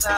You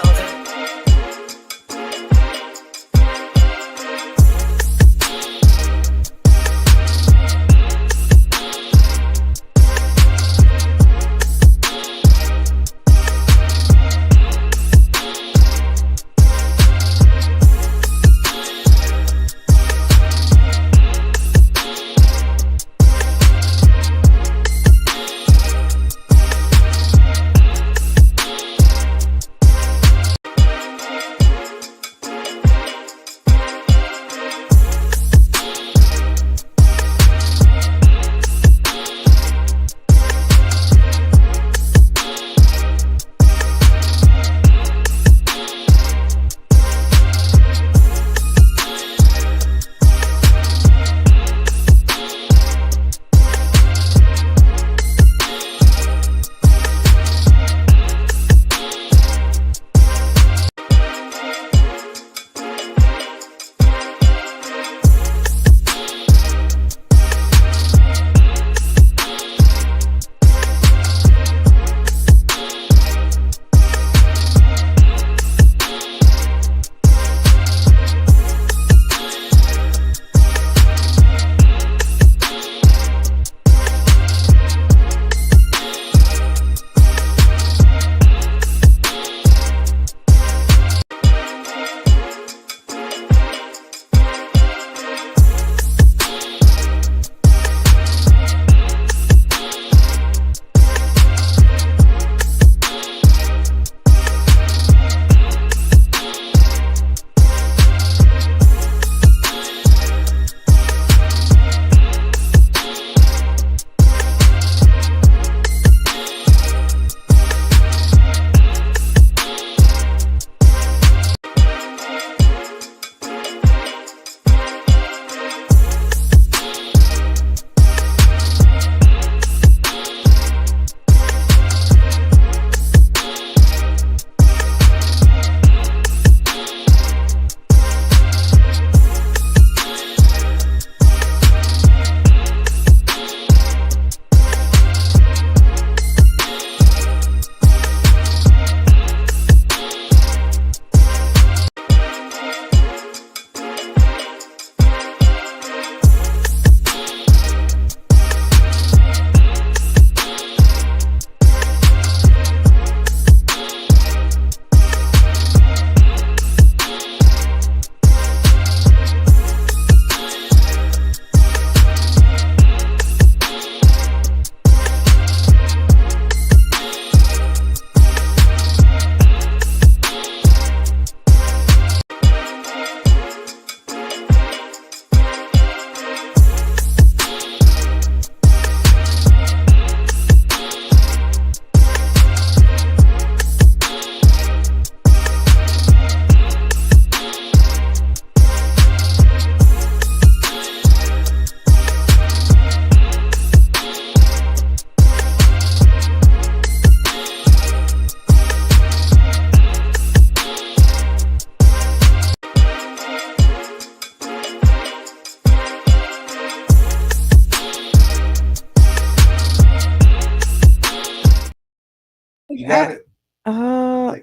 got it.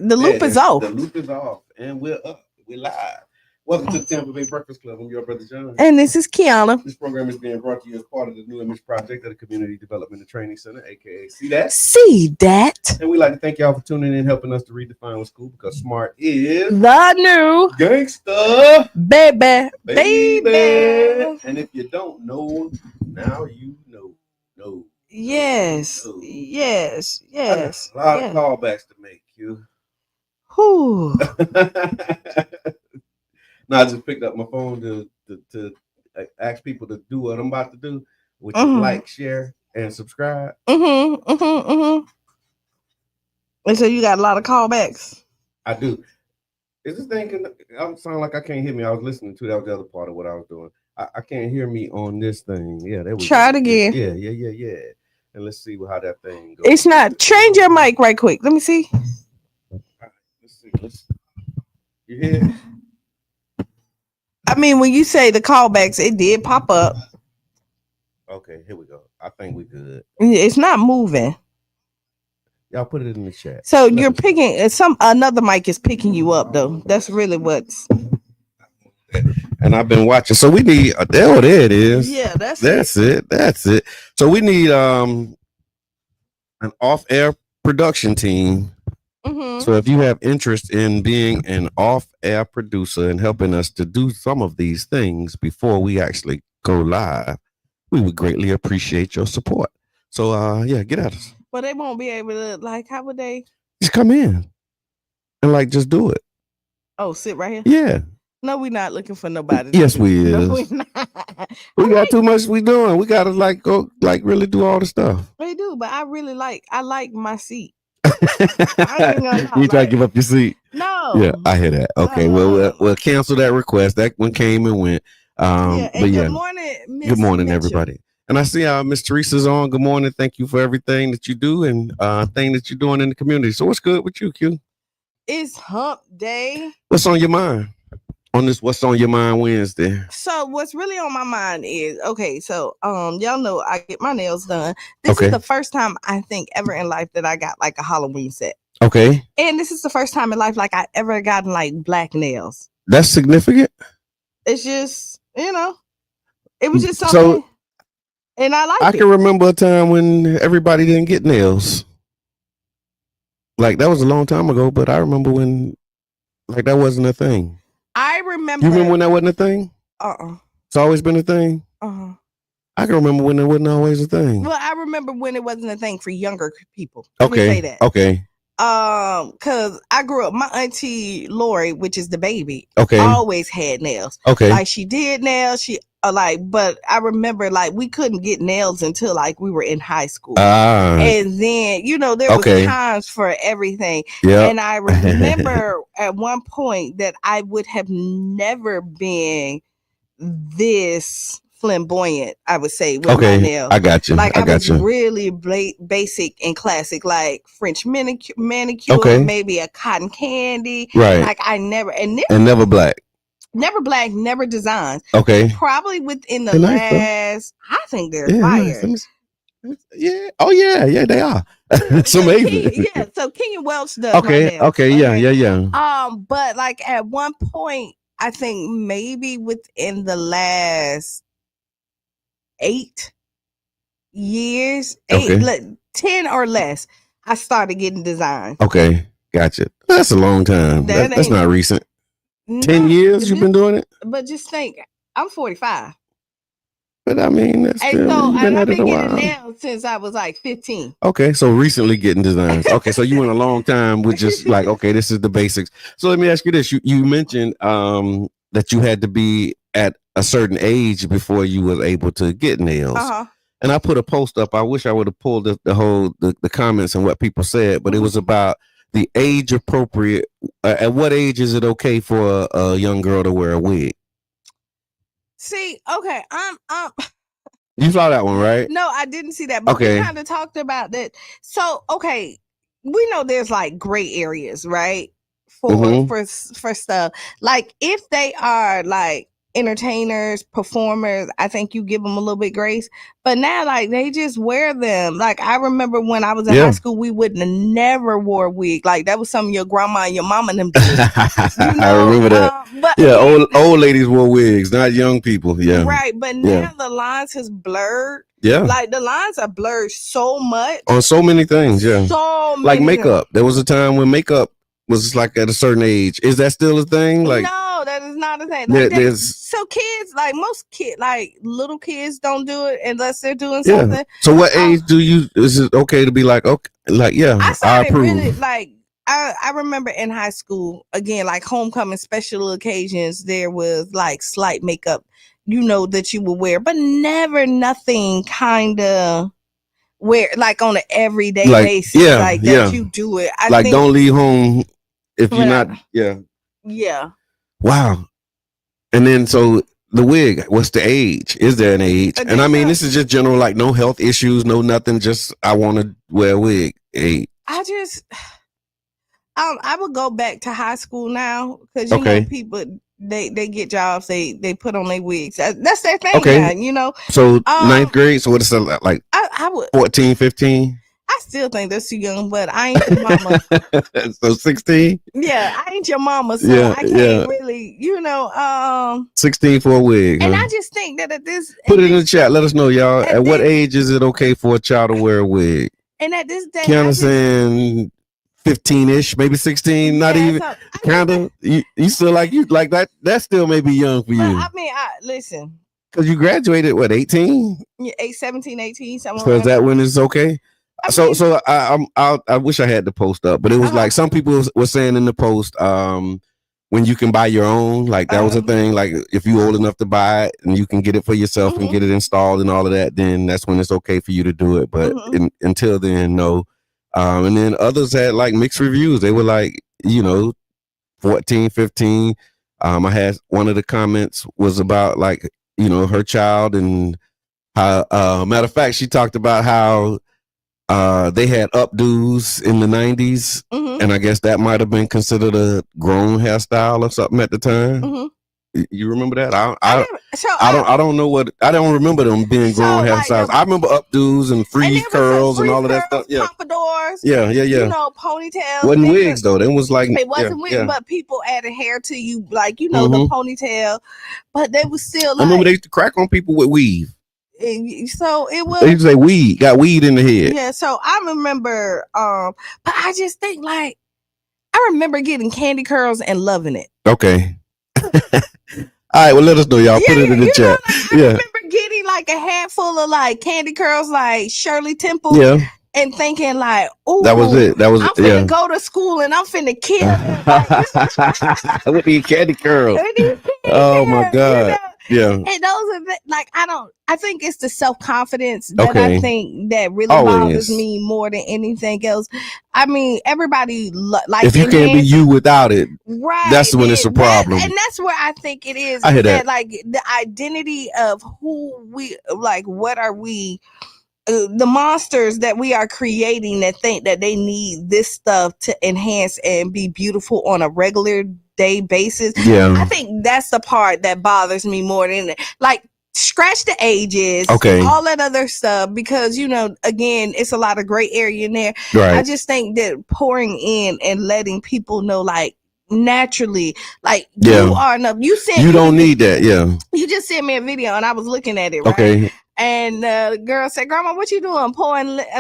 The loop is off. The loop is off, and we're up. We're live. Welcome to the Tampa Bay Breakfast Club. I'm your brother John. And this is Kiana. This program is being brought to you as part of the New Image Project at the Community Development and Training Center, aka See That. See That. And we'd like to thank y'all for tuning in, helping us to redefine what school, because smart is the new gangster, baby. And if you don't know, now you know. Yes. No. Yes. A lot of callbacks to make, you. Whew. No, I just picked up my phone to ask people to do what I'm about to do, which is like, share, and subscribe. And so you got a lot of callbacks. I do. Is this thing? I sound like I can't hear me. I was listening to that was the other part of what I was doing. I can't hear me on this thing. Yeah, there we Try it again. Yeah. And let's see how that thing goes. It's not. Change your mic right quick. Let me see. Let's see. You hear? I mean, when you say the callbacks, it did pop up. Okay, here we go. I think we good. It's not moving. Y'all put it in the chat. So you're picking another mic is picking you up though. That's really what's. And I've been watching. So we need. There it is. Yeah, that's it. That's it. So we need an off-air production team. Mm-hmm. So if you have interest in being an off-air producer and helping us to do some of these things before we actually go live, we would greatly appreciate your support. So yeah, get at us. But they won't be able to, like, how would they? Just come in and like just do it. Oh, sit right here? Yeah. No, we're not looking for nobody. Yes, we is. No, we're not. We got too much we doing. We gotta like go like really do all the stuff. We do, but I like my seat. You try to give up your seat? No. Yeah, I hear that. Okay, we'll cancel that request. That one came and went. But good morning, Ms. Good morning, Mitchell. everybody. And I see Miss Teresa's on. Good morning. Thank you for everything that you do and thing that you're doing in the community. So what's good with you, Q? It's hump day. What's on your mind? On this What's on Your Mind Wednesday? So what's really on my mind is, okay, so y'all know I get my nails done. This is the first time I think ever in life that I got like a Halloween set. Okay. And this is the first time in life like I ever gotten like black nails. That's significant. It's just, it was just something. And I can remember a time when everybody didn't get nails. Like that was a long time ago, but I remember when like that wasn't a thing. I remember. You remember when that wasn't a thing? It's always been a thing? I can remember when it wasn't always a thing. Well, I remember when it wasn't a thing for younger people. Let me say that. Okay. Cause I grew up, my auntie Lori, which is the baby, always had nails. Okay. Like she did nails, but I remember like we couldn't get nails until like we were in high school. And then, there was times for everything. Yeah. And I remember at one point that I would have never been this flamboyant, I would say, with my nails. I got you. Like I was really basic and classic, like French manicure, maybe a cotton candy. Right. Like I never and never black. Never black, never designs. Okay. Probably within the last, I think they're fire. Nice. Yeah. Oh yeah, they are. It's amazing. So Kenya Welch does. Yeah. But like at one point, I think maybe within the last 8 years, 10 or less, I started getting designs. Okay, gotcha. That's a long time. That's not recent. 10 years you've been doing it? But just think, I'm 45. But I mean, that's I've been getting nails since I was like 15. Okay, so recently getting designs. Okay, so you went a long time with just like, okay, this is the basics. So let me ask you this. You mentioned that you had to be at a certain age before you were able to get nails. And I put a post up. I wish I would have pulled the comments and what people said, but it was about the age appropriate. At what age is it okay for a young girl to wear a wig? See, okay, You saw that one, right? No, I didn't see that, but we kind of talked about that. So, okay, we know there's like gray areas, right? For stuff. Like if they are like entertainers, performers, I think you give them a little bit grace. But now, like they just wear them. Like I remember when I was in high school, we wouldn't have never wore a wig. Like that was something your grandma and your mama and them did. I remember that. Old ladies wore wigs, not young people. Yeah, right. But now the lines has blurred. Yeah, like the lines are blurred so much on so many things. Yeah, so many like makeup. There was a time when makeup was like at a certain age. Is that still a thing? Like no, that is not a thing. Like so kids, like most kids, like little kids don't do it unless they're doing something. So what age is it okay to be like, okay, like, I approve. Really, like I remember in high school, again, like homecoming special occasions, there was like slight makeup, that you would wear, but never nothing kind of where like on an everyday basis, that you do it. I think, don't leave home if you're not. Yeah. Wow. And then so the wig, what's the age? Is there an age? And I mean, this is just general, like no health issues, no nothing. Just I want to wear a wig. Age. I would go back to high school now because you know people they get jobs, they put on their wigs. That's their thing now, So ninth grade. So what is that like? I would 14, 15. I still think that's too young, but I ain't your mama. So 16? Yeah, I ain't your mama, so I can't really, 16 for a wig. And I just think that put it in the chat. Let us know, y'all. At what age is it okay for a child to wear a wig? And at this day, Kiana saying 15-ish, maybe 16, not even. Kind of. You still like that? That still may be young for you. I mean, listen. Because you graduated, what, 18? Yeah, 17, 18, something. So is that when it's okay? I wish I had the post up, but it was like some people were saying in the post, when you can buy your own, like that was a thing. Like if you're old enough to buy it and you can get it for yourself and get it installed and all of that, then that's when it's okay for you to do it. But until then, no. And then others had like mixed reviews. They were like, 14, 15. I had one of the comments was about like, her child and how, matter of fact, she talked about how they had updos in the 90s, and I guess that might have been considered a grown hairstyle or something at the time. You remember that? I don't know what. I don't remember them being grown hairstyles. I remember updos and freeze curls and all of that stuff. Yeah, pompadours. Yeah. Ponytails. Wasn't wigs though. It was like it wasn't wigs, but people added hair to you, like the ponytail. But they was still. Like, I remember they used to crack on people with weave. So it was. They used to say got weed in the head. Yeah. So I remember. But I just think like I remember getting candy curls and loving it. Okay. All right, well, let us know, y'all. Put it in the chat. I remember getting like a handful of like candy curls, like Shirley Temple, and thinking like, "Oh, that was it. I'm finna go to school and I'm finna kill them." With these candy curls. Oh my God. Yeah. And those are like I think it's the self-confidence that I think that really bothers me more than anything else. I mean, everybody like if you can't be you without it, right? That's when it's a problem. And that's where I think it is. I hear that. Like the identity of who we like, what are we? The monsters that we are creating that think that they need this stuff to enhance and be beautiful on a regular day basis. Yeah, I think that's the part that bothers me more than like scratch the ages, all that other stuff, because again, it's a lot of gray area in there. Right. I just think that pouring in and letting people know like naturally, like you are enough. You don't need that. Yeah. You just sent me a video and I was looking at it. Right? Okay. And the girl said, "Grandma, what you doing?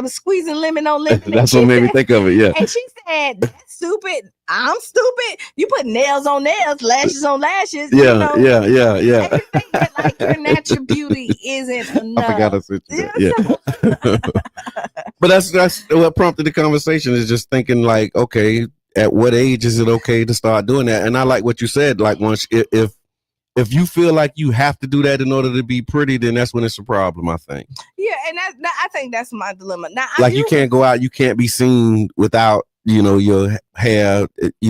Squeezing lemon on lemon." That's what made me think of it. Yeah. And she said, "That's stupid. I'm stupid. You put nails on nails, lashes on lashes." Yeah. And you think that like your natural beauty isn't enough. I forgot to switch that. Yeah. But that's what prompted the conversation, is just thinking like, okay, at what age is it okay to start doing that? And I like what you said. Like once if you feel like you have to do that in order to be pretty, then that's when it's a problem, I think. Yeah, and I think that's my dilemma. Now, like you can't go out, you can't be seen without, your hair, like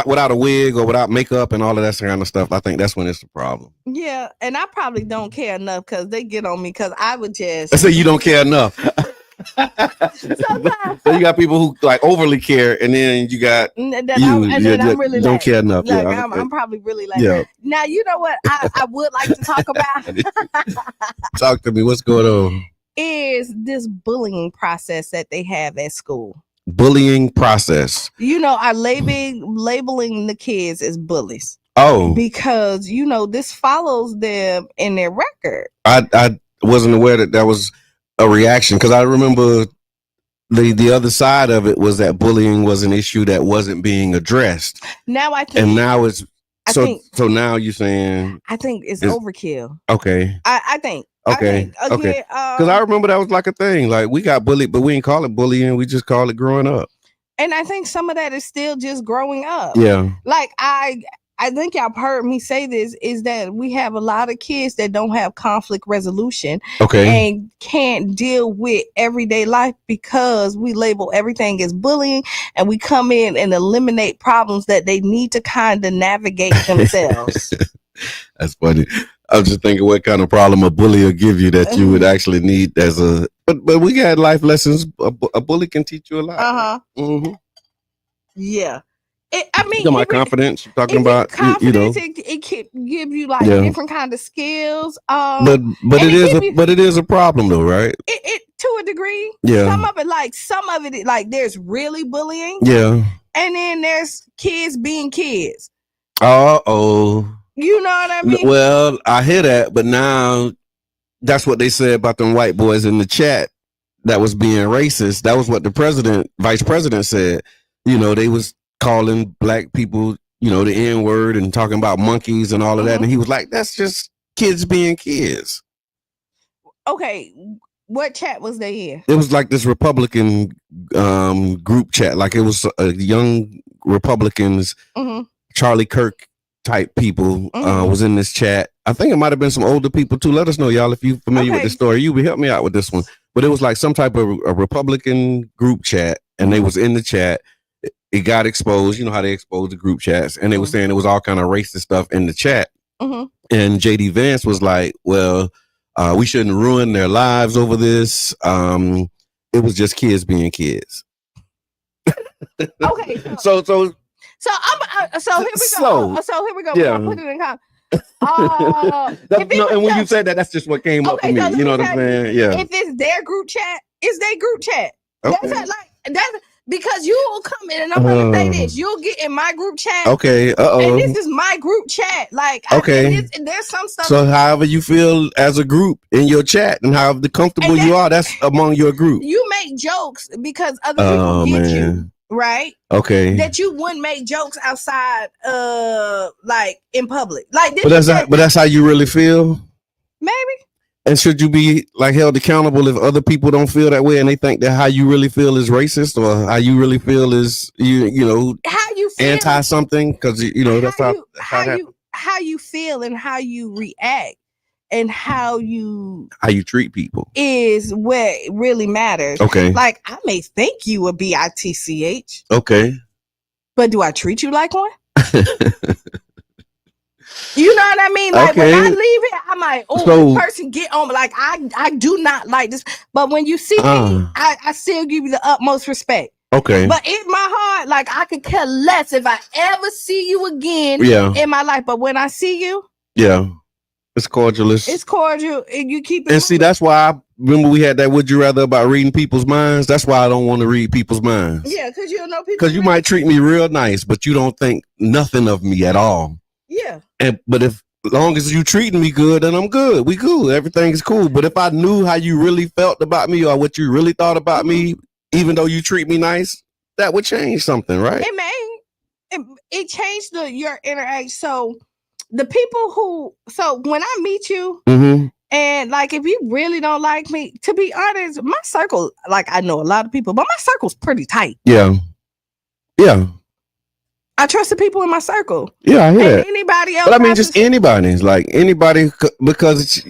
without a wig or without makeup and all of that kind of stuff. I think that's when it's a problem. Yeah, and I probably don't care enough because they get on me because I would just. I say you don't care enough. So you got people who like overly care, and then you got I'm really don't care enough. Like, I'm probably really like Now you know what I would like to talk about. Talk to me. What's going on? Is this bullying process that they have at school? Bullying process. Are labeling the kids as bullies. Oh, because this follows them in their record. I wasn't aware that was a reaction, because I remember the other side of it was that bullying was an issue that wasn't being addressed. Now I think, and now it's so now you're saying I think it's overkill. Okay, I think. Okay, okay. Because I remember that was like a thing. Like we got bullied, but we didn't call it bullying. We just call it growing up. And I think some of that is still just growing up. Yeah. Like I think y'all heard me say this, is that we have a lot of kids that don't have conflict resolution and can't deal with everyday life because we label everything as bullying, and we come in and eliminate problems that they need to kind of navigate themselves. That's funny. I was just thinking what kind of problem a bully will give you that you would actually need as a, but we got life lessons. A bully can teach you a lot. Yeah. I mean, my confidence. You're talking about confidence. It can give you like different kind of skills. But it is a problem though, right? It to a degree. Yeah. Some of it like there's really bullying. Yeah. And then there's kids being kids. Oh. You know what I mean? Well, I hear that, but now that's what they said about them white boys in the chat that was being racist. That was what the vice president said. You know, they was calling black people, the N-word and talking about monkeys and all of that. And he was like, that's just kids being kids. Okay. What chat was they in? It was like this Republican group chat. Like it was young Republicans, Charlie Kirk type people was in this chat. I think it might have been some older people too. Let us know, y'all, if you're familiar with the story. You would help me out with this one. But it was like some type of a Republican group chat, and they was in the chat. It got exposed. You know how they expose the group chats, and they were saying it was all kind of racist stuff in the chat. And JD Vance was like, "Well, we shouldn't ruin their lives over this. It was just kids being kids." Okay. So here we go. So here we go. Yeah. I'll put it in context. And when you said that, that's just what came up for me. You know what I'm saying? Yeah. If it's their group chat, it's their group chat. Okay. That's because you will come in, and I'm gonna say this: you'll get in my group chat. Okay. And this is my group chat. Like, okay. There's some stuff. So however you feel as a group in your chat, and however comfortable you are, that's among your group. You make jokes because other people get you. Right. Okay. That you wouldn't make jokes outside, like in public, like. But that's how you really feel. Maybe. And should you be like held accountable if other people don't feel that way and they think that how you really feel is racist, or how you really feel is how you feel, anti something? Because that's how you feel and how you react and how you treat people is what really matters. Okay. Like, I may think you a bitch. Okay. But do I treat you like one? You know what I mean? Like, when I leave it, I'm like, this person get on me. Like, I do not like this. But when you see me, I still give you the utmost respect. Okay. But in my heart, like, I could care less if I ever see you again in my life. But when I see you, it's cordial. It's cordial, and you keep it. And see, that's why I remember we had that "Would you rather" about reading people's minds. That's why I don't want to read people's minds. Yeah, because you don't know people. Because you might treat me real nice, but you don't think nothing of me at all. Yeah. But as long as you treating me good, then I'm good. We cool. Everything's cool. But if I knew how you really felt about me or what you really thought about me, even though you treat me nice, that would change something, right? It may. It changed your interaction. So the people when I meet you, and like, if you really don't like me, to be honest, my circle, like, I know a lot of people, but my circle's pretty tight. Yeah. I trust the people in my circle. Yeah, I hear that. Anybody else? But I mean, just anybody. Like anybody, because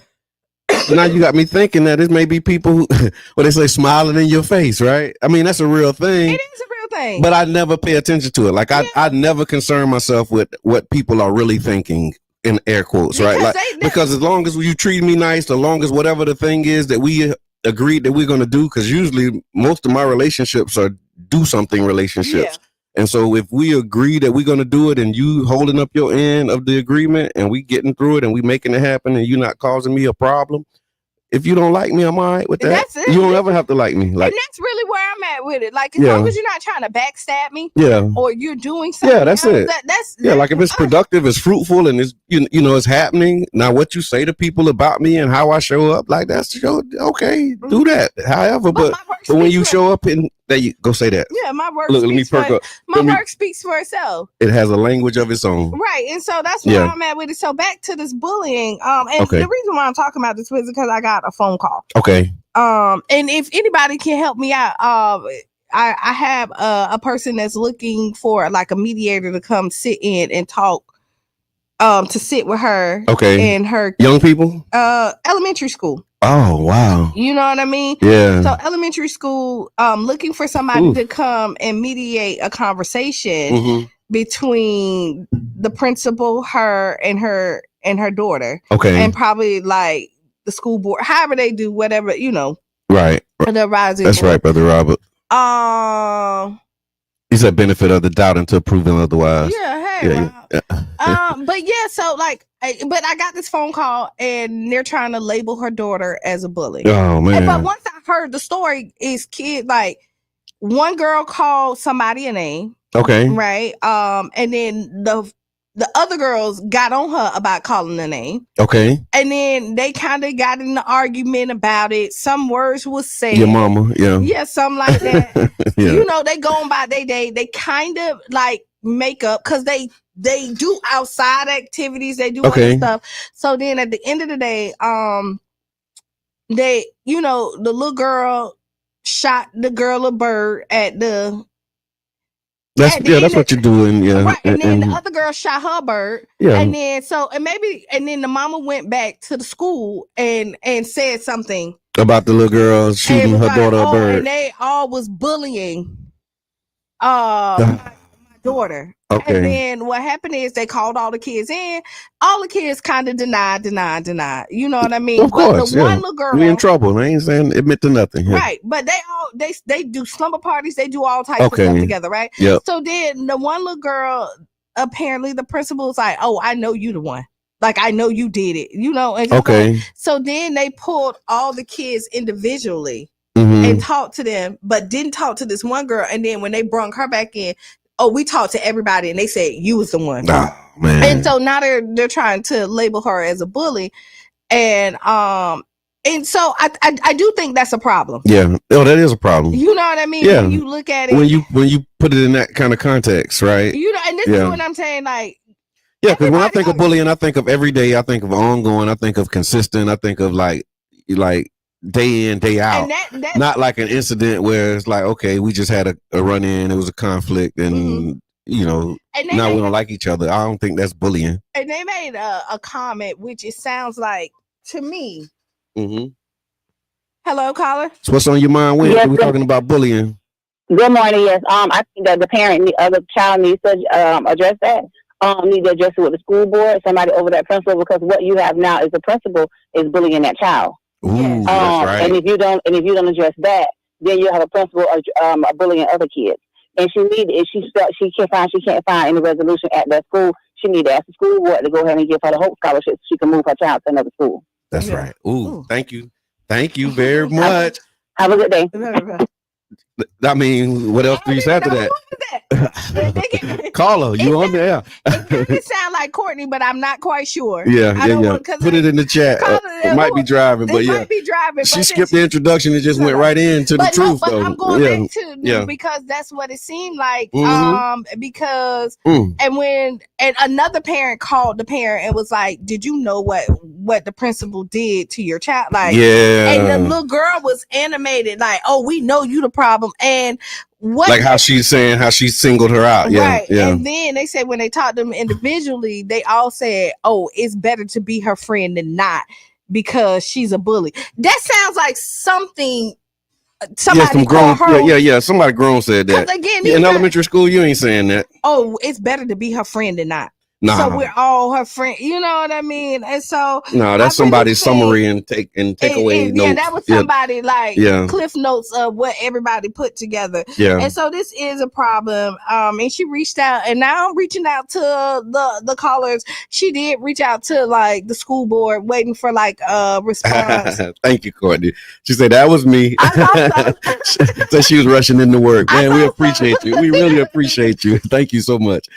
now you got me thinking that it may be people who, what they say, smiling in your face, right? I mean, that's a real thing. It is a real thing. But I never pay attention to it. Like, I never concern myself with what people are really thinking, in air quotes, because right? Like, because as long as you treat me nice, as long as whatever the thing is that we agreed that we're going to do, because usually most of my relationships are do something relationships. Yeah. And so if we agree that we're going to do it and you holding up your end of the agreement and we getting through it and we making it happen and you not causing me a problem, if you don't like me, I'm all right with that. You don't ever have to like me. Like, and that's really where I'm at with it. Like, as long as you're not trying to backstab me, or you're doing something. Yeah, that's it. That's like, if it's productive, it's fruitful, and it's it's happening. Now, what you say to people about me and how I show up, like, that's okay. Do that. However, but when you show up and there you go, say that. Yeah, my work. Look, let me perk up. My work speaks for itself. It has a language of its own. Right, and so that's where I'm at with it. So back to this bullying. And the reason why I'm talking about this is because I got a phone call. Okay. And if anybody can help me out, I have a person that's looking for like a mediator to come sit in and talk. To sit with her. Okay. And her young people. Elementary school. Oh, wow. You know what I mean? Yeah. So elementary school, looking for somebody to come and mediate a conversation between the principal, her and her daughter. Okay. And probably like the school board, however they do, whatever, Right. The rising. That's board. Right, Brother Robert. You said benefit of the doubt until proven otherwise. Yeah, hey, but yeah, so like, but I got this phone call and they're trying to label her daughter as a bully. Oh man! But once I heard the story, is kid like one girl called somebody a name. Okay. Right. And then the other girls got on her about calling the name. Okay. And then they kind of got in the argument about it. Some words was said. Your mama, yeah. Yeah, something like that. Yeah. You know, they going by their day. They kind of like make up because they do outside activities. They do other stuff. So then at the end of the day, they, you know, the little girl shot the girl a bird at the that's what you're doing, yeah. Right, and then the other girl shot her bird, yeah. And then then the mama went back to the school and said something about the little girl shooting her daughter a bird, and they all was bullying my daughter. Okay. And then what happened is they called all the kids in. All the kids kind of denied. You know what I mean? Of course, but the one little girl, we in trouble. I ain't saying admit to nothing. Yeah. Right, but they do slumber parties. They do all types of stuff together, right? Yeah. So then the one little girl, apparently the principal was like, "Oh, I know you the one. Like I know you did it. You know." And so then they pulled all the kids individually and talked to them, but didn't talk to this one girl. And then when they brought her back in, we talked to everybody, and they said you was the one. Oh, man. And so now they're trying to label her as a bully, and so I do think that's a problem. Yeah. Oh, that is a problem. You know what I mean? Yeah. When you look at it, when you put it in that kind of context, right? You know, and this is what I'm saying. Like, yeah, because when I think of bullying, I think of every day. I think of ongoing. I think of consistent. I think of like day in, day out. And not like an incident where it's like, okay, we just had a run in, it was a conflict, and you know, now we don't like each other. I don't think that's bullying. And they made a comment, which it sounds like to me. Hello, caller. So what's on your mind when we're talking about bullying? Good morning. Yes. I think that the parent, the other child needs to address that. Need to address it with the school board, somebody over that principal, because what you have now is the principal is bullying that child. Ooh, that's right. And if you don't address that, then you have a principal bullying other kids. And if she can't find any resolution at that school, she need to ask the school board to go ahead and give her the Hope Scholarship so she can move her child to another school. That's right. Ooh, thank you very much. Have a good day. I mean, what else do you say to that? Caller, you on there? It sound like Courtney, but I'm not quite sure. Yeah. Put it in the chat. It might be driving, but yeah. She skipped the introduction and just went right into the truth. But I'm going back to because that's what it seemed like. Because and another parent called the parent and was like, "Did you know what the principal did to your child?" Like, and the little girl was animated, like, "Oh, we know you the problem." And how she's saying how she singled her out. Yeah. Right. Yeah. And then they said when they talked to them individually, they all said, "Oh, it's better to be her friend than not because she's a bully." That sounds like something somebody grown. Somebody grown said that. Again, in elementary school, you ain't saying that. Oh, it's better to be her friend than not. Nah. So we're all her friend, you know what I mean? And so that's somebody's summary and takeaway notes. Yeah, that was somebody cliff notes of what everybody put together. Yeah. And so this is a problem. And she reached out, and now I'm reaching out to the callers. She did reach out to like the school board, waiting for like a response. Thank you, Courtney. She said that was me. So she was rushing into work. Man, we appreciate you. We really appreciate you. Thank you so much.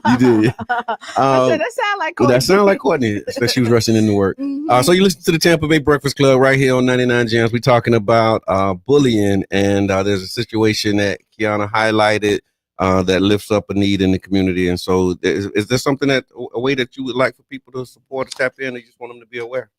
You did. That sound like Courtney. That sound like Courtney. So she was rushing into work. So you listen to the Tampa Bay Breakfast Club right here on 99 Gems. We're talking about bullying, and there's a situation that Kiana highlighted that lifts up a need in the community. And so is there something a way that you would like for people to support or tap in, or you just want them to be aware?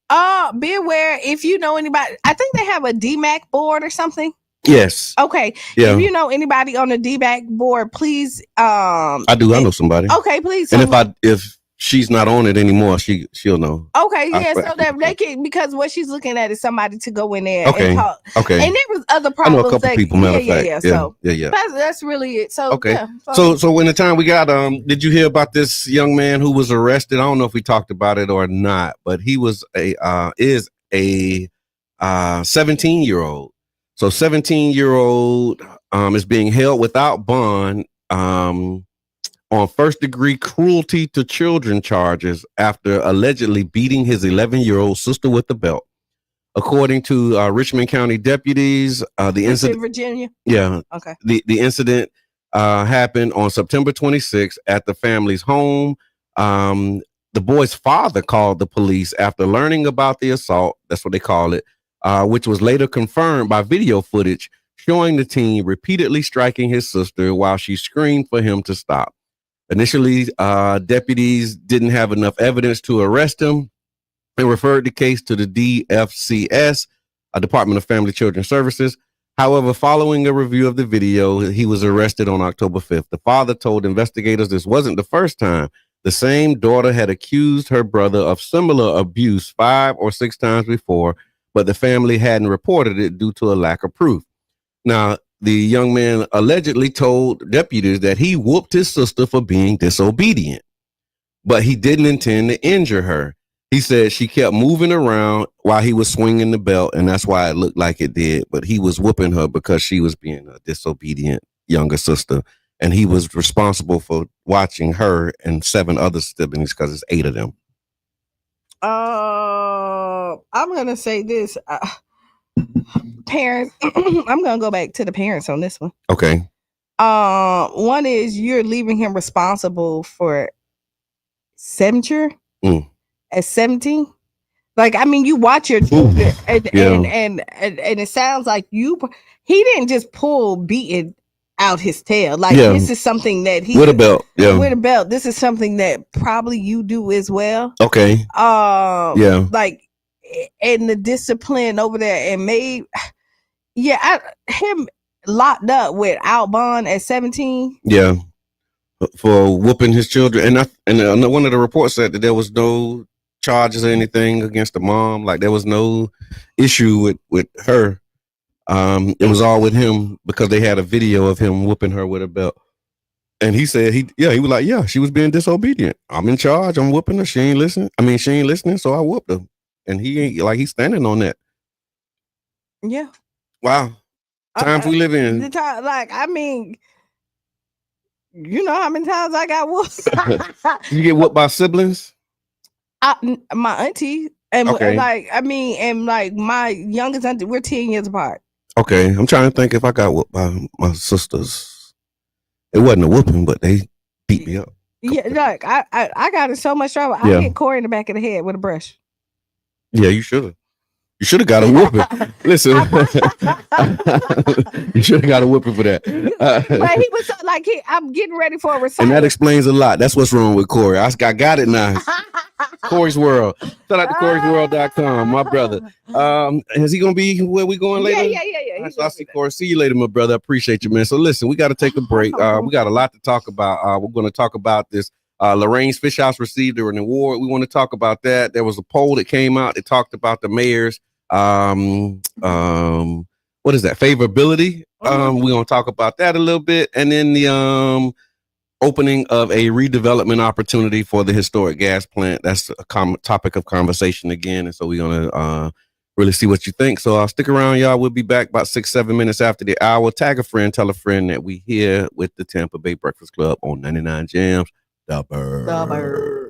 Be aware. If you know anybody, I think they have a DMAC board or something. Yes. Okay. Yeah. If you know anybody on the DMAC board, please. I do. I know somebody. Okay, please. And if she's not on it anymore, she'll know. Okay. Yeah. So that they can, because what she's looking at is somebody to go in there and talk. Okay. And there was other problems. I know a couple people. Matter of fact. So that's really it. So okay. Yeah, so when the time we got, did you hear about this young man who was arrested? I don't know if we talked about it or not, but he was a 17-year-old. So 17-year-old is being held without bond on first-degree cruelty to children charges after allegedly beating his 11-year-old sister with a belt. According to Richmond County deputies, the incident in Virginia. Yeah. Okay. The incident happened on September 26th at the family's home. The boy's father called the police after learning about the assault. That's what they call it, which was later confirmed by video footage showing the teen repeatedly striking his sister while she screamed for him to stop. Initially, deputies didn't have enough evidence to arrest him and referred the case to the DFCS, Department of Family Children Services. However, following a review of the video, he was arrested on October 5th. The father told investigators this wasn't the first time. The same daughter had accused her brother of similar abuse 5 or 6 times before, but the family hadn't reported it due to a lack of proof. Now, the young man allegedly told deputies that he whooped his sister for being disobedient, but he didn't intend to injure her. He said she kept moving around while he was swinging the belt, and that's why it looked like it did. But he was whooping her because she was being a disobedient younger sister, and he was responsible for watching her and 7 other siblings because it's 8 of them. I'm gonna say this. Parents, I'm gonna go back to the parents on this one. Okay. One is you're leaving him responsible for censure at 17. Like, I mean, you watch your children, and it sounds like he didn't just pull beating out his tail. Like, this is something that he with a belt. Yeah, with a belt. This is something that probably you do as well. Okay. Like, and the discipline over there, and him locked up without bond at 17. Yeah, for whooping his children, and one of the reports said that there was no charges or anything against the mom. Like, there was no issue with her. It was all with him because they had a video of him whooping her with a belt. And he said he was like, yeah, she was being disobedient. I'm in charge. I'm whooping her. She ain't listening. So I whooped her. And he ain't, like, he's standing on that. Yeah. Wow. Times we live in. The time, like, I mean, you know how many times I got whooped? You get whooped by siblings? My auntie. And like my youngest auntie, we're 10 years apart. Okay. I'm trying to think if I got whooped by my sisters. It wasn't a whooping, but they beat me up. Yeah, like I got in so much trouble. I hit Corey in the back of the head with a brush. Yeah, you should have. You should have got a whooping. Listen, you should have got a whooping for that. But he was like, I'm getting ready for a recital. And that explains a lot. That's what's wrong with Corey. I got it now. Corey's World. Shout out to Corey'sWorld.com, my brother. Is he going to be where we going later? Yeah. So I'll see Corey. See you later, my brother. I appreciate you, man. So listen, we got to take a break. We got a lot to talk about. We're going to talk about this. Lorraine's Fish House received an award. We want to talk about that. There was a poll that came out that talked about the mayor's what is that, favorability? We're gonna talk about that a little bit, and then the opening of a redevelopment opportunity for the historic gas plant. That's a topic of conversation again, and so we're gonna really see what you think. So stick around, y'all. We'll be back about 6-7 minutes after the hour. Tag a friend, tell a friend that we here with the Tampa Bay Breakfast Club on 99 Jams. The Bird.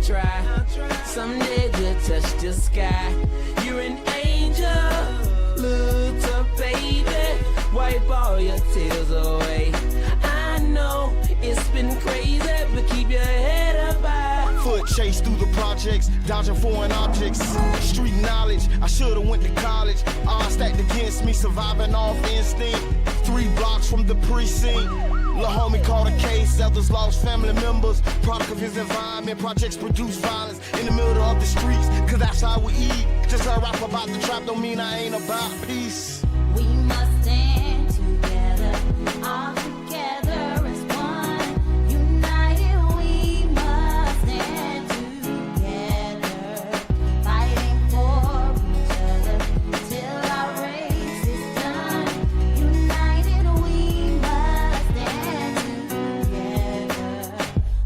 try. Someday just touch the sky. You're an angel, little baby. Wipe all your tears away. I know it's been crazy, but keep your head up high. Foot chase through the projects, dodging foreign objects. Street knowledge, I should've went to college. Odds stacked against me, surviving off instinct. 3 blocks from the precinct. Lil' homie caught a case, others lost family members. Product of his environment, projects produce violence in the middle of the streets, cause that's how we eat. Just a rap about the trap don't mean I ain't about peace. We must stand together, all together as one. United we must stand together, fighting for each other till our race is done. United we must stand together.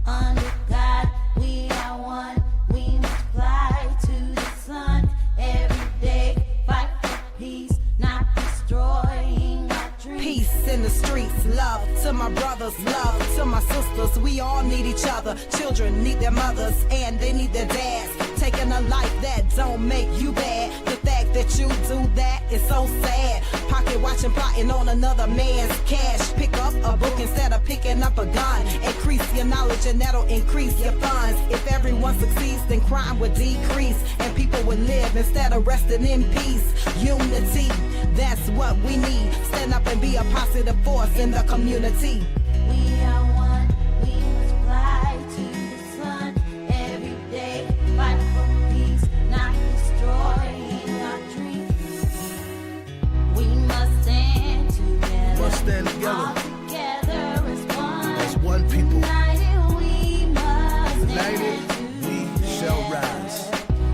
Under God we are one. We must fly to the sun every day, fight for peace, not destroying our dreams. Peace in the streets, love to my brothers, love to my sisters. We all need each other. Children need their mothers and they need their dads. Taking a life that don't make you bad. The fact that you do that is so sad. Pocket watching, plotting on another man's cash. Pick up a book instead of picking up a gun. Increase your knowledge and that'll increase your funds. If everyone succeeds, then crime would decrease and people would live instead of resting in peace. Unity, that's what we need. Stand up and be a positive force in the community. We are one, we must fly to the sun every day, fight for peace, not destroying our dreams. We must stand together, Must stand together. all together as one. As one people. United we must United stand we shall together, rise.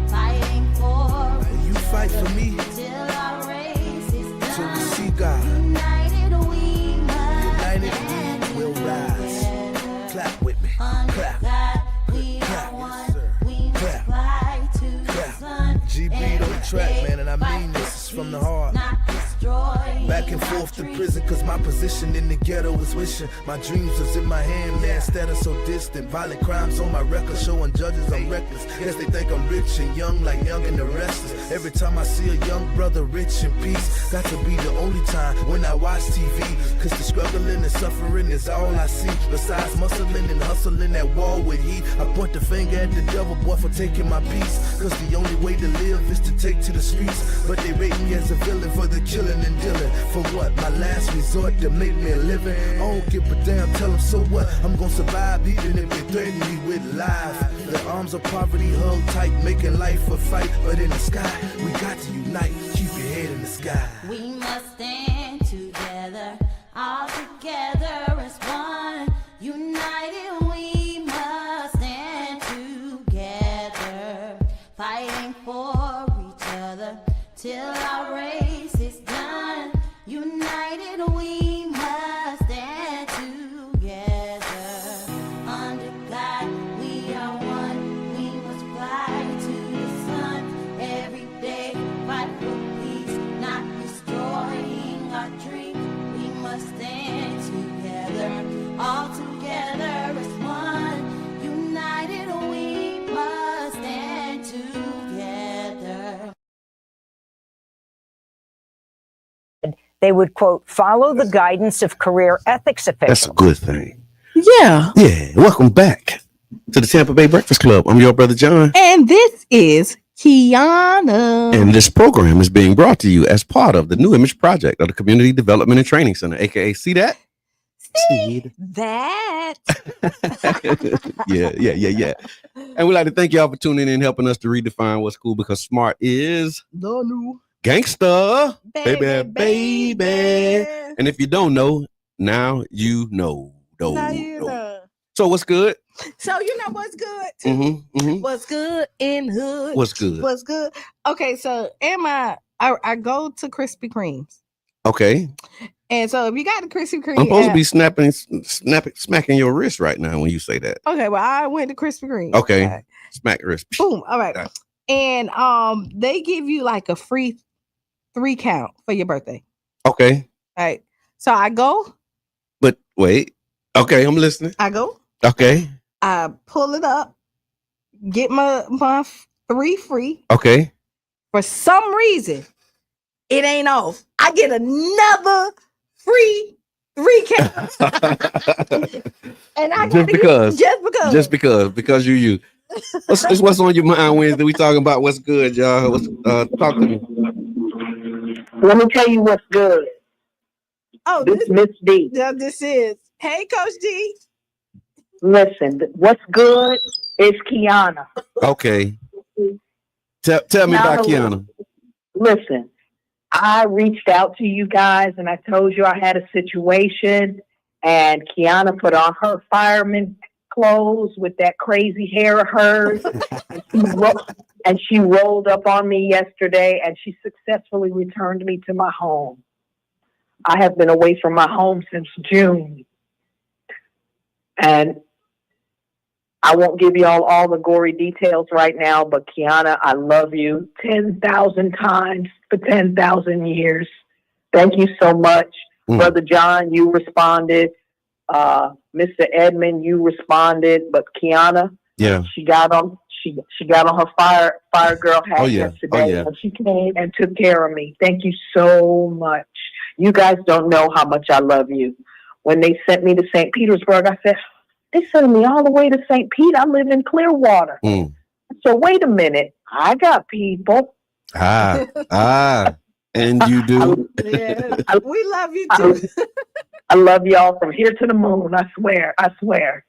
fighting for And you fight for me till our race is done. till we see God. United we must United stand we will rise. together. Clap with me. Under Clap. God, we Clap. are Yes, one. sir. We must Clap. fly to the Clap. sun. GB on the track, Every man, and I day, mean this. fight It's for from the peace, heart. not destroying Back and our forth to dreams. prison, cause my position in the ghetto is wishing. My dreams was in my hand, man, instead of so distant. Violent crimes on my record, showing judges I'm reckless. Guess they think I'm rich and young, like Young and the Restless. Every time I see a young brother rich in peace, got to be the only time when I watch TV. Cause the struggling and suffering is all I see. Besides muscling and hustling that wall with heat, I point the finger at the devil, boy, for taking my peace. Cause the only way to live is to take to the streets. But they rate me as a villain for the killing and dealing. For what? My last resort to make me a living. I don't give a damn, tell them so what? I'm gonna survive even if they threaten me with life. The arms of poverty held tight, making life a fight. But in the sky, we got to unite. Keep your head in the sky. We must stand together, all together as one. United we must stand together, fighting for each other till our race is done. United we must stand together. Under God we are one. We must fly to the sun every day, fight for peace, not destroying our dreams. We must stand together, all together as one. United we must stand together. They would, quote, follow the guidance of career ethics officials. That's a good thing. Yeah. Yeah. Welcome back to the Tampa Bay Breakfast Club. I'm your brother John. And this is Kiana. And this program is being brought to you as part of the New Image Project of the Community Development and Training Center, aka See That? See that. Yeah. And we'd like to thank y'all for tuning in, helping us to redefine what's cool, because smart is The new gangster, baby. baby. And if you don't know, now you know. Now you know. So what's good? So you know what's good too? What's good in hood? What's good? What's good? Okay, so I go to Krispy Kremes. Okay. And so if you got the Krispy Kreme, I'm supposed to be smacking your wrist right now when you say that. Okay, well, I went to Krispy Kreme. Okay. Right. Smack wrist. Boom. All right. Got And they give you like a free 3 count for your birthday. Okay. All right. So I go. But wait. Okay, I'm listening. I go. Okay. I pull it up. get my 3 free. Okay. For some reason, it ain't off. I get another free 3 cameras. And I Just because you. What's on your mind Wednesday? We talking about what's good, y'all. Talk to me. Let me tell you what's good. Oh, This Miss D. This is. Hey, Coach D. Listen, what's good is Kiana. Okay. Tell me about Kiana. Listen, I reached out to you guys and I told you I had a situation, and Kiana put on her fireman clothes with that crazy hair of hers, and she rolled up on me yesterday, and she successfully returned me to my home. I have been away from my home since June, and I won't give y'all all the gory details right now, but Kiana, I love you 10,000 times for 10,000 years. Thank you so much. Brother John, you responded. Mr. Edmund, you responded. But Kiana, she got on her fire girl hat yesterday, and she came and took care of me. Thank you so much. You guys don't know how much I love you. When they sent me to St. Petersburg, I said, they sent me all the way to St. Pete. I live in Clearwater. So wait a minute. I got people. And you do. We love you too. I love y'all from here to the moon. I swear.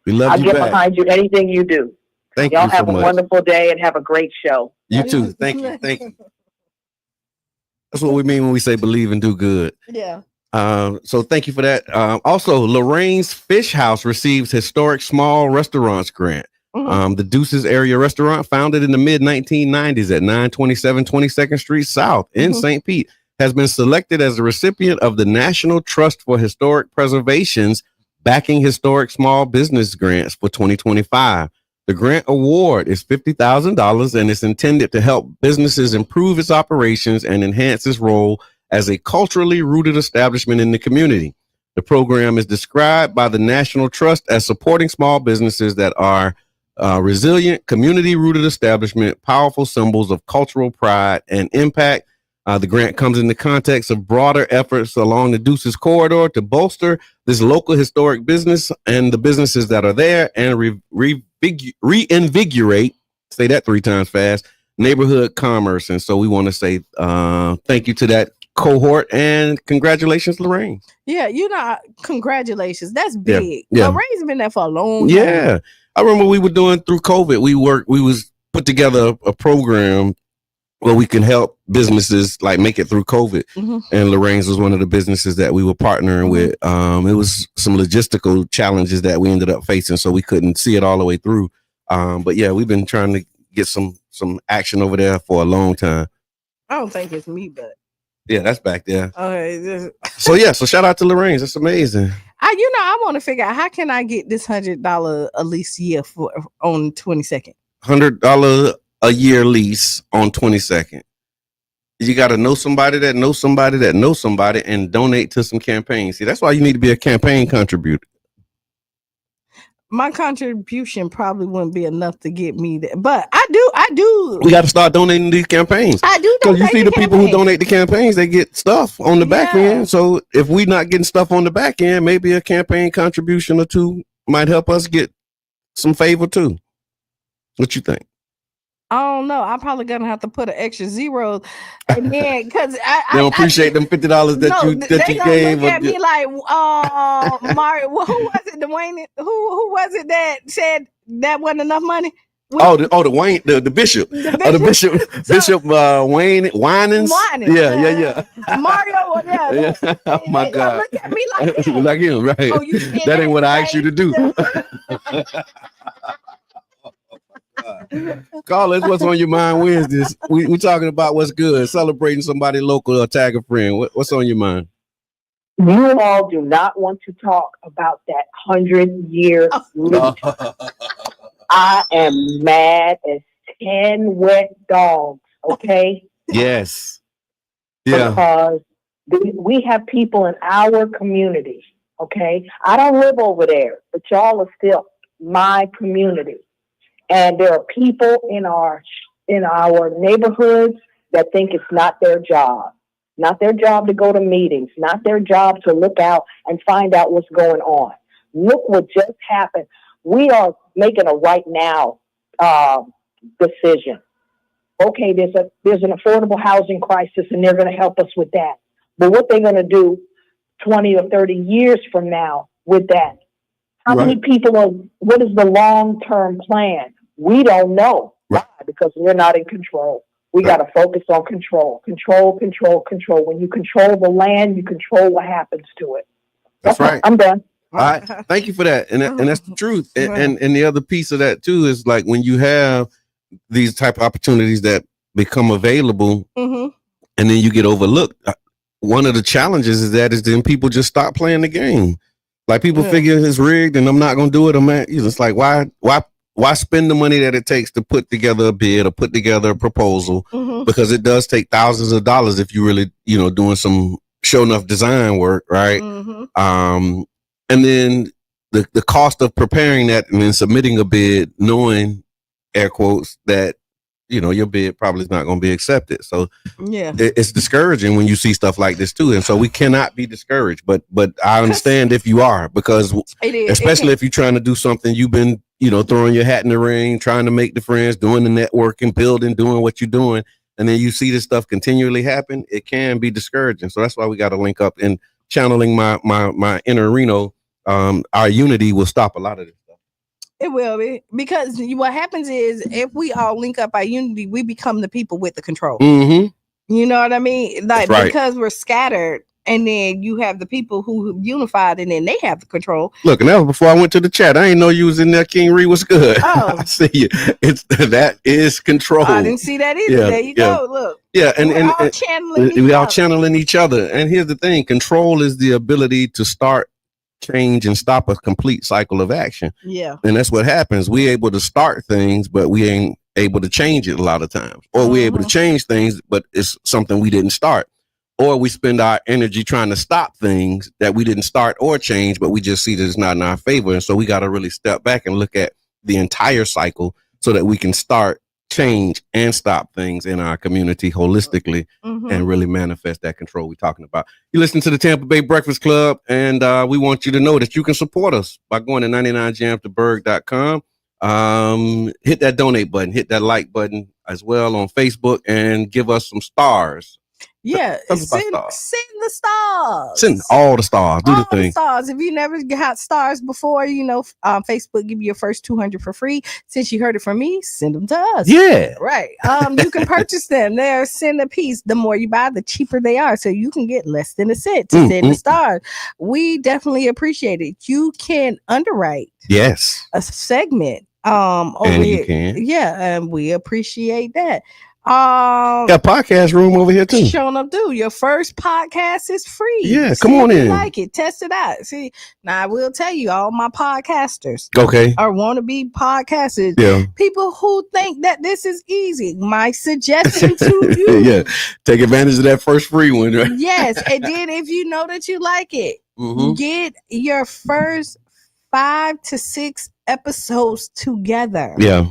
We love I'll you get back. behind you. Anything you do. Thank y'all you so have much. a wonderful day and have a great show. You too. Thank you. That's what we mean when we say believe and do good. Yeah. So thank you for that. Also, Lorraine's Fish House receives historic small restaurants grant. The Deuces Area Restaurant, founded in the mid 1990s at 927 22nd Street South in St. Pete, has been selected as a recipient of the National Trust for Historic Preservation's Backing Historic Small Business Grants for 2025. The grant award is $50,000 and is intended to help businesses improve its operations and enhance its role as a culturally rooted establishment in the community. The program is described by the National Trust as supporting small businesses that are resilient, community-rooted establishment, powerful symbols of cultural pride and impact. The grant comes in the context of broader efforts along the Deuces corridor to bolster this local historic business and the businesses that are there, and reinvigorate, say that 3 times fast, neighborhood commerce. And so we want to say thank you to that cohort and congratulations, Lorraine. Yeah, congratulations. That's big. Yeah. Lorraine's been there for a long time. Yeah. I remember we were doing through COVID. We was put together a program where we can help businesses like make it through COVID. And Lorraine's was one of the businesses that we were partnering with. It was some logistical challenges that we ended up facing, so we couldn't see it all the way through. But yeah, we've been trying to get some action over there for a long time. I don't think it's me, but yeah, that's back there. Okay. So shout out to Lorraine's. That's amazing. I want to figure out how can I get this $100 a lease year on 22nd. $100 a year lease on 22nd. You got to know somebody that knows somebody that knows somebody and donate to some campaigns. See, that's why you need to be a campaign contributor. My contribution probably wouldn't be enough to get me there, but I do. We got to start donating these campaigns. I do, because you see the people who donate the campaigns, they get stuff on the back end. So if we're not getting stuff on the back end, maybe a campaign contribution or two might help us get some favor too. What you think? I don't know. I'm probably gonna have to put an extra zero, and then because I don't appreciate them $50 that you gave. Look at me like, Mario. Who was it? Dwayne? Who was it that said that wasn't enough money? The Wayne, the bishop, Bishop Wayne Winans. Yeah. Mario, yeah. Oh my God! Look at me like that. Like him, right? That ain't what I asked you to do. Call us. What's on your mind Wednesdays? We talking about what's good, celebrating somebody local or tag a friend. What's on your mind? You all do not want to talk about that 100-year lease. I am mad as 10 wet dogs. Okay. Yes. Yeah. Because we have people in our community. Okay. I don't live over there, but y'all are still my community. And there are people in our neighborhoods that think it's not their job. Not their job to go to meetings, not their job to look out and find out what's going on. Look what just happened. We are making a right now decision. Okay, there's an affordable housing crisis and they're going to help us with that. But what they're going to do 20 or 30 years from now with that? How many people what is the long-term plan? We don't know. Why? Because we're not in control. We got to focus on control. Control. When you control the land, you control what happens to it. That's right. I'm done. All right. Thank you for that. And that's the truth. And the other piece of that too is like when you have these type of opportunities that become available and then you get overlooked. One of the challenges is then people just stop playing the game. Like people figure it's rigged and I'm not going to do it. It's like, why spend the money that it takes to put together a bid or put together a proposal? Because it does take thousands of dollars if you really, doing some show enough design work, right? And then the cost of preparing that and then submitting a bid, knowing air quotes that your bid probably is not going to be accepted. So it's discouraging when you see stuff like this too. And so we cannot be discouraged, but I understand if you are, because especially if you're trying to do something, you've been, throwing your hat in the ring, trying to make the friends, doing the networking, building, doing what you're doing. And then you see this stuff continually happen. It can be discouraging. So that's why we got to link up, and channeling my inner Reno. Our unity will stop a lot of this. It will be, because what happens is if we all link up our unity, we become the people with the control. You know what I mean? Like, because we're scattered, and then you have the people who unified, and then they have the control. Look, and that was before I went to the chat. I didn't know you was in there. King Ree, what's good? Oh, I see you. That is control. I didn't see that either. There you go. Look. Yeah, and we all channeling each other. And here's the thing: control is the ability to start, change, and stop a complete cycle of action. Yeah. And that's what happens. We're able to start things, but we ain't able to change it a lot of times. Or we're able to change things, but it's something we didn't start. Or we spend our energy trying to stop things that we didn't start or change, but we just see that it's not in our favor. And so we got to really step back and look at the entire cycle so that we can start, change, and stop things in our community holistically and really manifest that control we're talking about. You listen to the Tampa Bay Breakfast Club, and we want you to know that you can support us by going to 99jamtoberg.com. Hit that donate button, hit that like button as well on Facebook, and give us some stars. Yeah, send the stars. Send all the stars. Do the thing. Stars. If you never got stars before, Facebook give you your first 200 for free. Since you heard it from me, send them to us. Yeah, right. You can purchase them. They're a cent a piece. The more you buy, the cheaper they are. So you can get less than a cent to send the stars. We definitely appreciate it. You can underwrite. Yes. A segment. Over and you can. Yeah, and we appreciate that. Got podcast room over here too. Showing up, dude. Your first podcast is free. Yeah, come on in. Like it, test it out. See, now I will tell you, all my podcasters, or want to be podcasters, people who think that this is easy. My suggestion to you, take advantage of that first free one, right? Yes, and then if you know that you like it, get your first 5 to 6 episodes together. Yeah.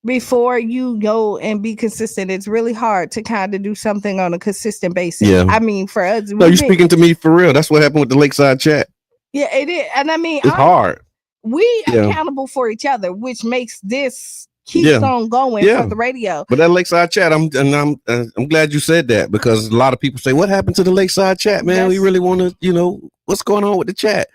Before you go and be consistent. It's really hard to kind of do something on a consistent basis. Yeah. I mean, for us. No, you're speaking to me for real. That's what happened with the Lakeside Chat. Yeah, it is. And I mean, it's hard. We accountable for each other, which makes this keep on going for the radio. But that Lakeside Chat, I'm glad you said that, because a lot of people say, what happened to the Lakeside Chat, man? We really want to, what's going on with the chat?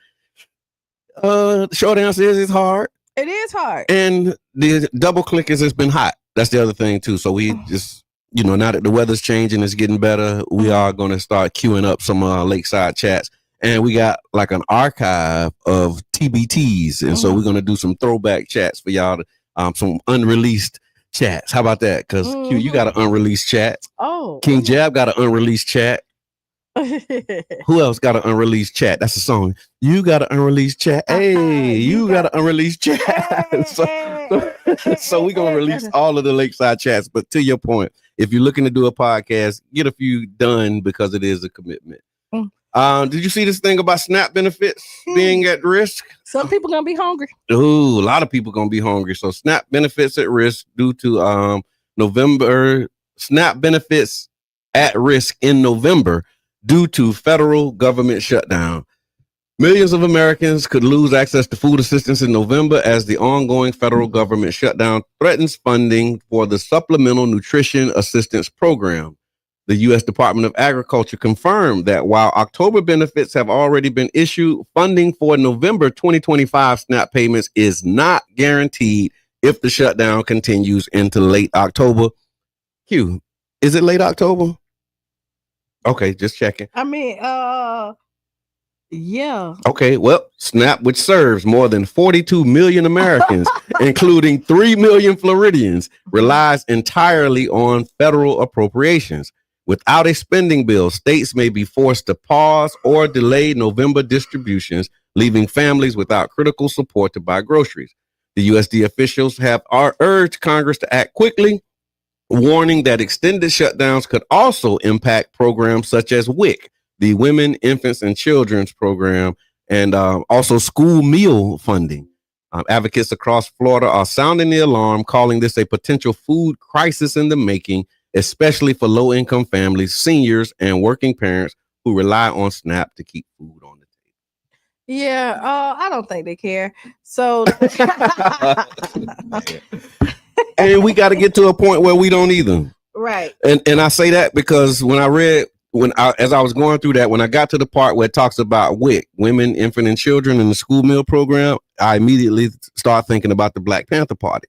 The short answer is it's hard. It is hard. And the double clickers has been hot. That's the other thing too. So we just, now that the weather's changing, it's getting better, we are going to start queuing up some Lakeside Chats. And we got like an archive of TBTs. And so we're going to do some throwback chats for y'all, some unreleased chats. How about that? Because Q, you got an unreleased chat. Oh. King Jab got an unreleased chat. Who else got an unreleased chat? That's a song. You got an unreleased chat. Hey, you got an unreleased chat. So we're going to release all of the Lakeside Chats. But to your point, if you're looking to do a podcast, get a few done, because it is a commitment. Did you see this thing about SNAP benefits being at risk? Some people gonna be hungry. Ooh, a lot of people gonna be hungry. So SNAP benefits at risk due to November. SNAP benefits at risk in November due to federal government shutdown. Millions of Americans could lose access to food assistance in November as the ongoing federal government shutdown threatens funding for the Supplemental Nutrition Assistance Program. The U.S. Department of Agriculture confirmed that while October benefits have already been issued, funding for November 2025 SNAP payments is not guaranteed if the shutdown continues into late October. Q, is it late October? Okay, just checking. I mean, yeah. Okay, well, SNAP, which serves more than 42 million Americans, including 3 million Floridians, relies entirely on federal appropriations. Without a spending bill, states may be forced to pause or delay November distributions, leaving families without critical support to buy groceries. The USD officials have urged Congress to act quickly, warning that extended shutdowns could also impact programs such as WIC, the Women, Infants, and Children's Program, and also school meal funding. Advocates across Florida are sounding the alarm, calling this a potential food crisis in the making, especially for low-income families, seniors, and working parents who rely on SNAP to keep food on the table. Yeah, I don't think they care. So, and we got to get to a point where we don't either. Right. And I say that because as I was going through that, when I got to the part where it talks about WIC, Women, Infant, and Children in the School Meal Program, I immediately start thinking about the Black Panther Party,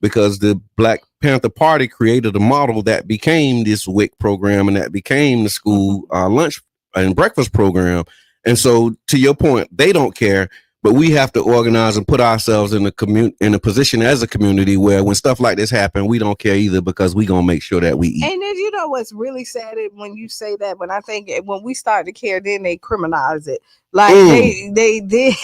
because the Black Panther Party created a model that became this WIC program and that became the school lunch and breakfast program. And so, to your point, they don't care, but we have to organize and put ourselves in a position as a community where when stuff like this happen, we don't care either, because we gonna make sure that we eat. And then you know what's really sad when you say that, when I think when we start to care, then they criminalize it. Like they did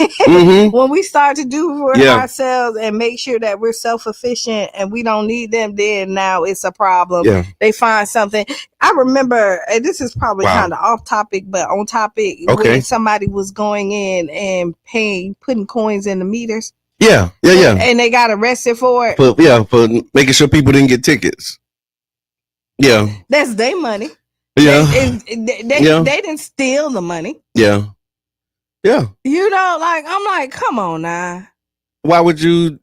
when we start to do for ourselves and make sure that we're self-sufficient and we don't need them, then now it's a problem. They find something. I remember, and this is probably kind of off topic, but on topic, when somebody was going in and putting coins in the meters. And they got arrested for it. For making sure people didn't get tickets. That's their money. They didn't steal the money. You know, like, I'm like, come on now. Why would you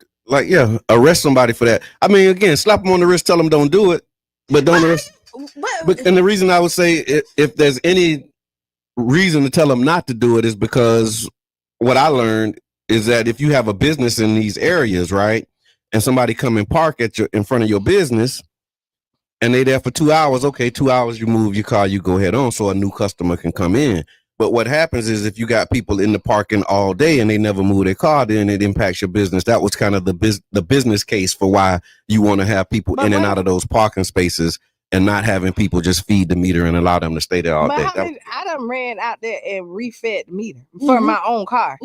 arrest somebody for that? I mean, again, slap them on the wrist, tell them don't do it, but don't arrest. And the reason I would say if there's any reason to tell them not to do it is because what I learned is that if you have a business in these areas, right, and somebody come and park in front of your business and they there for 2 hours, okay, 2 hours, you move your car, you go head on so a new customer can come in. But what happens is if you got people in the parking all day and they never move their car, then it impacts your business. That was kind of the business case for why you want to have people in and out of those parking spaces and not having people just feed the meter and allow them to stay there all day. I done ran out there and refed the meter for my own car.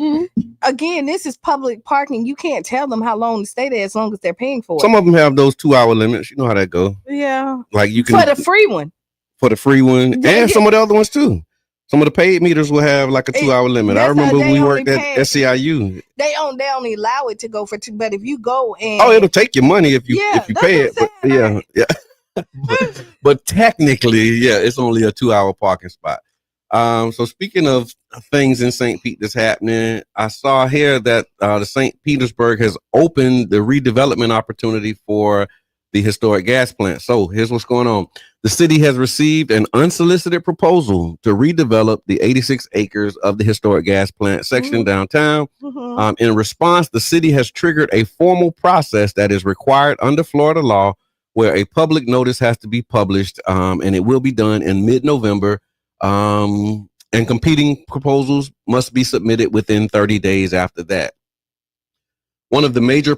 Again, this is public parking. You can't tell them how long to stay there as long as they're paying for it. Some of them have those 2 hour limits. You know how that go. Yeah. Like you can for the free one. And some of the other ones too. Some of the paid meters will have like a 2 hour limit. I remember when we worked at SCIU. They only allow it to go for 2, but if you go and it'll take your money if you pay it. But but technically, it's only a 2 hour parking spot. So speaking of things in St. Pete that's happening, I saw here that the St. Petersburg has opened the redevelopment opportunity for the historic gas plant. So here's what's going on. The city has received an unsolicited proposal to redevelop the 86 acres of the historic gas plant section downtown. In response, the city has triggered a formal process that is required under Florida law, where a public notice has to be published, and it will be done in mid-November. And competing proposals must be submitted within 30 days after that. One of the major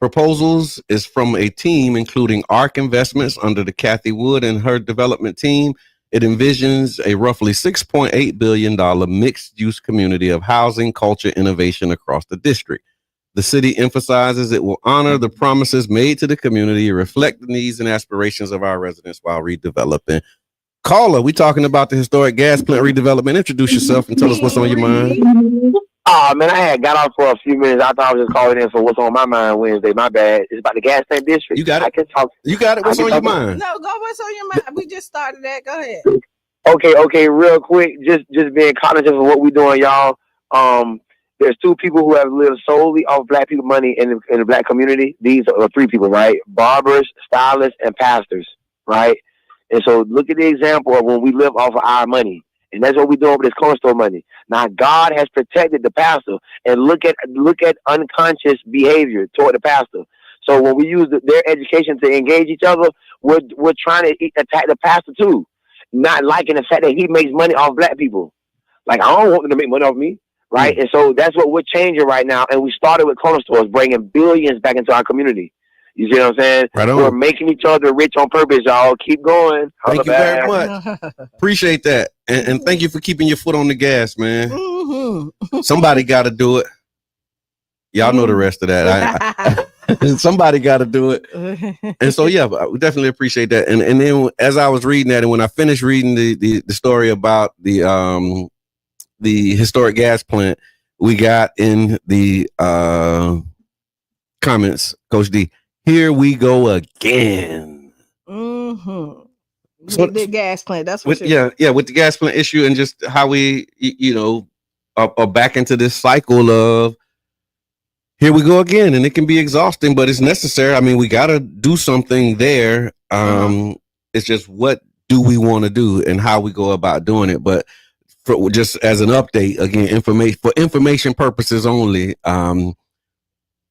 proposals is from a team including ARC Investments under the Kathy Wood and her development team. It envisions a roughly $6.8 billion mixed-use community of housing, culture, innovation across the district. The city emphasizes it will honor the promises made to the community, reflect the needs and aspirations of our residents while redeveloping. Caller, we talking about the historic gas plant redevelopment. Introduce yourself and tell us what's on your mind. Oh man, I had got off for a few minutes. I thought I was just calling in for what's on my mind Wednesday. My bad. It's about the gas plant district. You got it. I can talk. You got it. What's on your mind? No, go. What's on your mind? We just started that. Go ahead. Okay, real quick. Just being cognizant of what we're doing, y'all. There's 2 people who have lived solely off black people money in the black community. These are 3 people, right? Barbers, stylists, and pastors, right? And so look at the example of when we live off of our money. And that's what we're doing with this corner store money. Now God has protected the pastor, and look at unconscious behavior toward the pastor. So when we use their education to engage each other, we're trying to attack the pastor too, not liking the fact that he makes money off black people. Like, I don't want them to make money off me, right? And so that's what we're changing right now. And we started with corner stores, bringing billions back into our community. You see what I'm saying? Right on. We're making each other rich on purpose, y'all. Keep going. Thank you very much. Appreciate that. And thank you for keeping your foot on the gas, man. Mm-hmm. Somebody got to do it. Y'all know the rest of that. Somebody got to do it. And so, yeah, we definitely appreciate that. And then as I was reading that, and when I finished reading the story about the historic gas plant, we got in the comments, Coach D, here we go again. Mm-hmm. So the gas plant. That's what. With the gas plant issue, and just how we, are back into this cycle of here we go again, and it can be exhausting, but it's necessary. I mean, we got to do something there. It's just what do we want to do and how we go about doing it. But just as an update, again, information purposes only.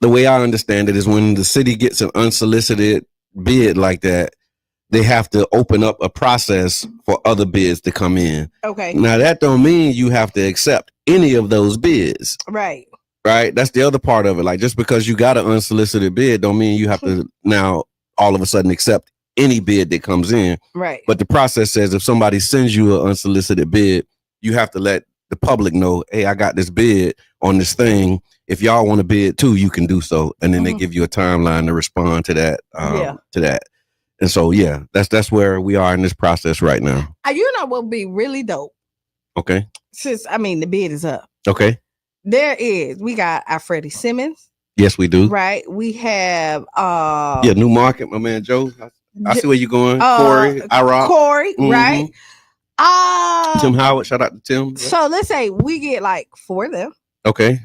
The way I understand it is when the city gets an unsolicited bid like that, they have to open up a process for other bids to come in. Okay. Now that don't mean you have to accept any of those bids. Right. Right. That's the other part of it. Like, just because you got an unsolicited bid don't mean you have to now all of a sudden accept any bid that comes in. Right. But the process says if somebody sends you an unsolicited bid, you have to let the public know, hey, I got this bid on this thing. If y'all want to bid too, you can do so. And then they give you a timeline to respond to that. And so, yeah, that's where we are in this process right now. You know what would be really dope? Okay. Since, the bid is up. Okay. We got our Freddie Simmons. Yes, we do. Right. We have New Market, my man Joe. I see where you're going. Corey, right? Tim Howard, shout out to Tim. So let's say we get like 4 of them. Okay.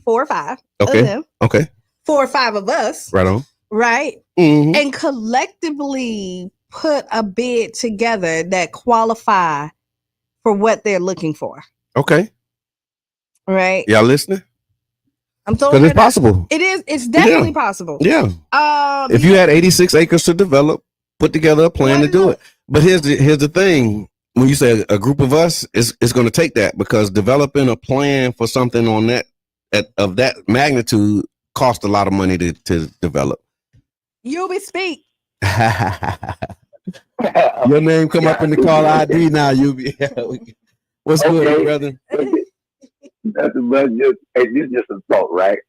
4 or 5 okay. of them. Okay. 4 or 5 of us. Right on. Right. Mm-hmm. And collectively put a bid together that qualify for what they're looking for. Okay. Right. Y'all listening? I'm throwing because it's possible. It is. It's definitely possible. Yeah. If you had 86 acres to develop, put together a plan to do it. But here's the thing. When you say a group of us, it's going to take that, because developing a plan for something on that of that magnitude costs a lot of money to develop. You'll be speak. Your name come up in the call ID now. You be. What's good, brother? Nothing but it's just a thought, right?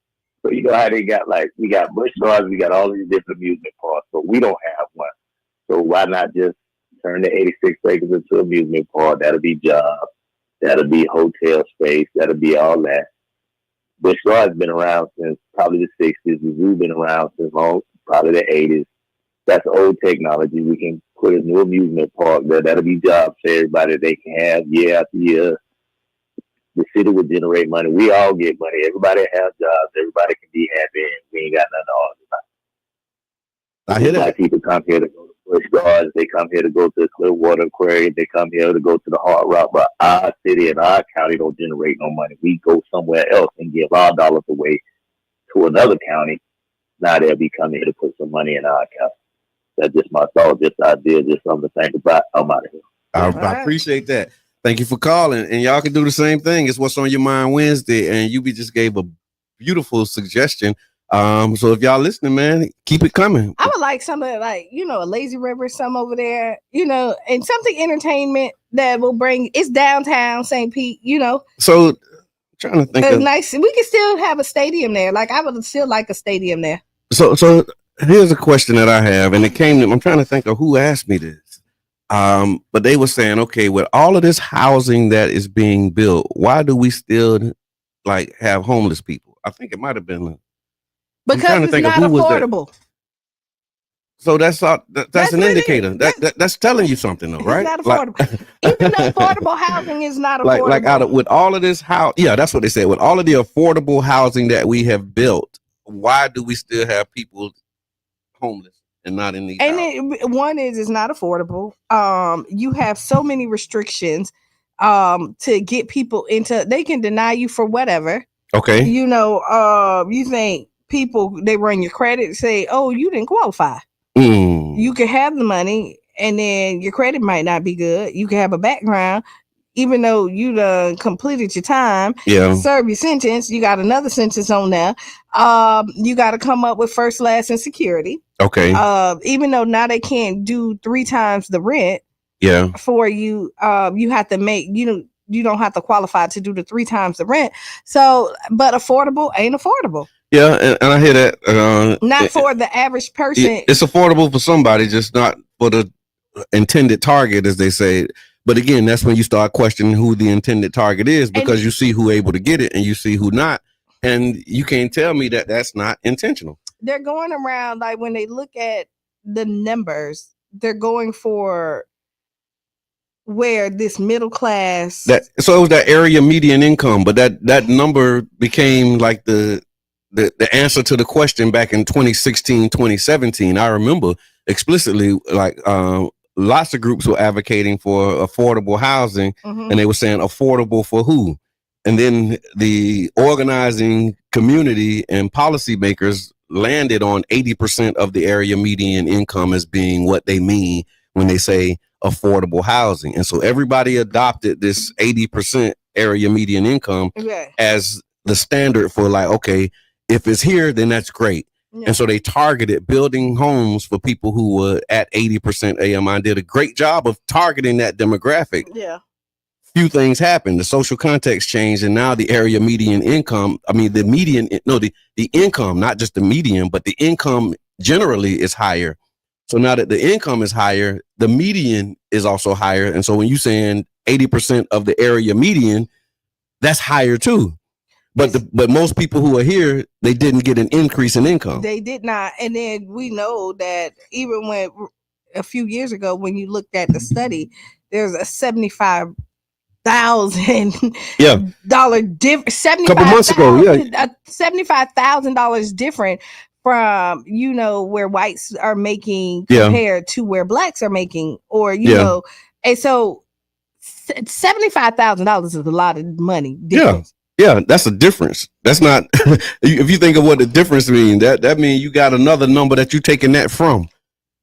So you know how they got, like, we got bush gardens, we got all these different amusement parks, but we don't have one. So why not just turn the 86 acres into amusement park? That'll be jobs, that'll be hotel space, that'll be all that. Busch Gardens been around since probably the 60s. The zoo been around since probably the 80s. That's old technology. We can put a new amusement park there. That'll be jobs for everybody they can have year after year. The city would generate money. We all get money. Everybody has jobs. Everybody can be happy. And we ain't got nothing to argue about. I hear that. People come here to go to Busch Gardens. They come here to go to the Clearwater Aquarium. They come here to go to the Hard Rock. But our city and our county don't generate no money. We go somewhere else and give our dollars away to another county. Now they'll be coming here to put some money in our county. That's just my thought, just idea, just something to think about. I'm out of here. I appreciate that. Thank you for calling. And y'all can do the same thing. It's What's on Your Mind Wednesday. And UB just gave a beautiful suggestion. So if y'all listening, man, keep it coming. I would like something like, a lazy river, some over there, and something entertainment that will bring, it's downtown St. Pete, So trying to think of nice. We can still have a stadium there. Like, I would still like a stadium there. So here's a question that I have, and it came to, I'm trying to think of who asked me this. But they were saying, okay, with all of this housing that is being built, why do we still like have homeless people? I think it might have been. Because it's not affordable. So that's an indicator. That's telling you something, though, right? It's not affordable. Even affordable housing is not affordable. Like with all of this house, yeah, that's what they said. With all of the affordable housing that we have built, why do we still have people homeless and not in these? And one is it's not affordable. You have so many restrictions to get people into. They can deny you for whatever. Okay. You know, you think people, they run your credit, say, oh, you didn't qualify. You can have the money and then your credit might not be good. You can have a background, even though you done completed your time, serve your sentence, you got another sentence on there. You got to come up with first, last, and security. Okay. Even though now they can't do 3 times the rent. Yeah. For you, you have to make, you don't have to qualify to do the 3 times the rent. So, but affordable ain't affordable. Yeah, and I hear that. Not for the average person. It's affordable for somebody, just not for the intended target, as they say. But again, that's when you start questioning who the intended target is, because you see who able to get it and you see who not. And you can't tell me that that's not intentional. They're going around, like when they look at the numbers, they're going for where this middle class. So it was that area median income, but that number became like the answer to the question back in 2016, 2017. I remember explicitly, like lots of groups were advocating for affordable housing, and they were saying affordable for who? And then the organizing community and policymakers landed on 80% of the area median income as being what they mean when they say affordable housing. And so everybody adopted this 80% area median income as the standard for, like, okay, if it's here, then that's great. And so they targeted building homes for people who were at 80% AMI. Did a great job of targeting that demographic. Yeah. Few things happened. The social context changed, and now the area median income, the income, not just the median, but the income generally is higher. So now that the income is higher, the median is also higher. And so when you're saying 80% of the area median, that's higher too. But most people who are here, they didn't get an increase in income. They did not. And then we know that even when a few years ago, when you looked at the study, there's a $75,000 difference. Couple months ago, $75,000 different from where whites are making compared to where blacks are making, or know, and so $75,000 is a lot of money difference. Yeah, that's a difference. That's not, if you think of what the difference means, that means you got another number that you're taking that from.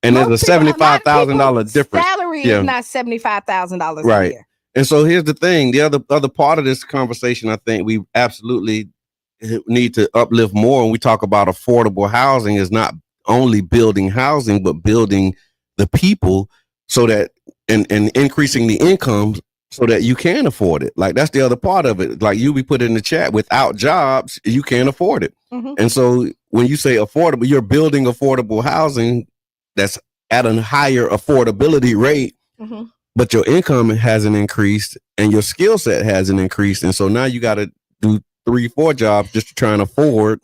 And there's a $75,000 difference. Salary is not $75,000 right. a year. And so here's the thing. The other part of this conversation, I think we absolutely need to uplift more when we talk about affordable housing, is not only building housing, but building the people so that and increasing the incomes so that you can afford it. Like, that's the other part of it. Like you be put in the chat, without jobs, you can't afford it. And so when you say affordable, you're building affordable housing that's at a higher affordability rate, but your income hasn't increased and your skill set hasn't increased. And so now you got to do 3-4 jobs just to try and afford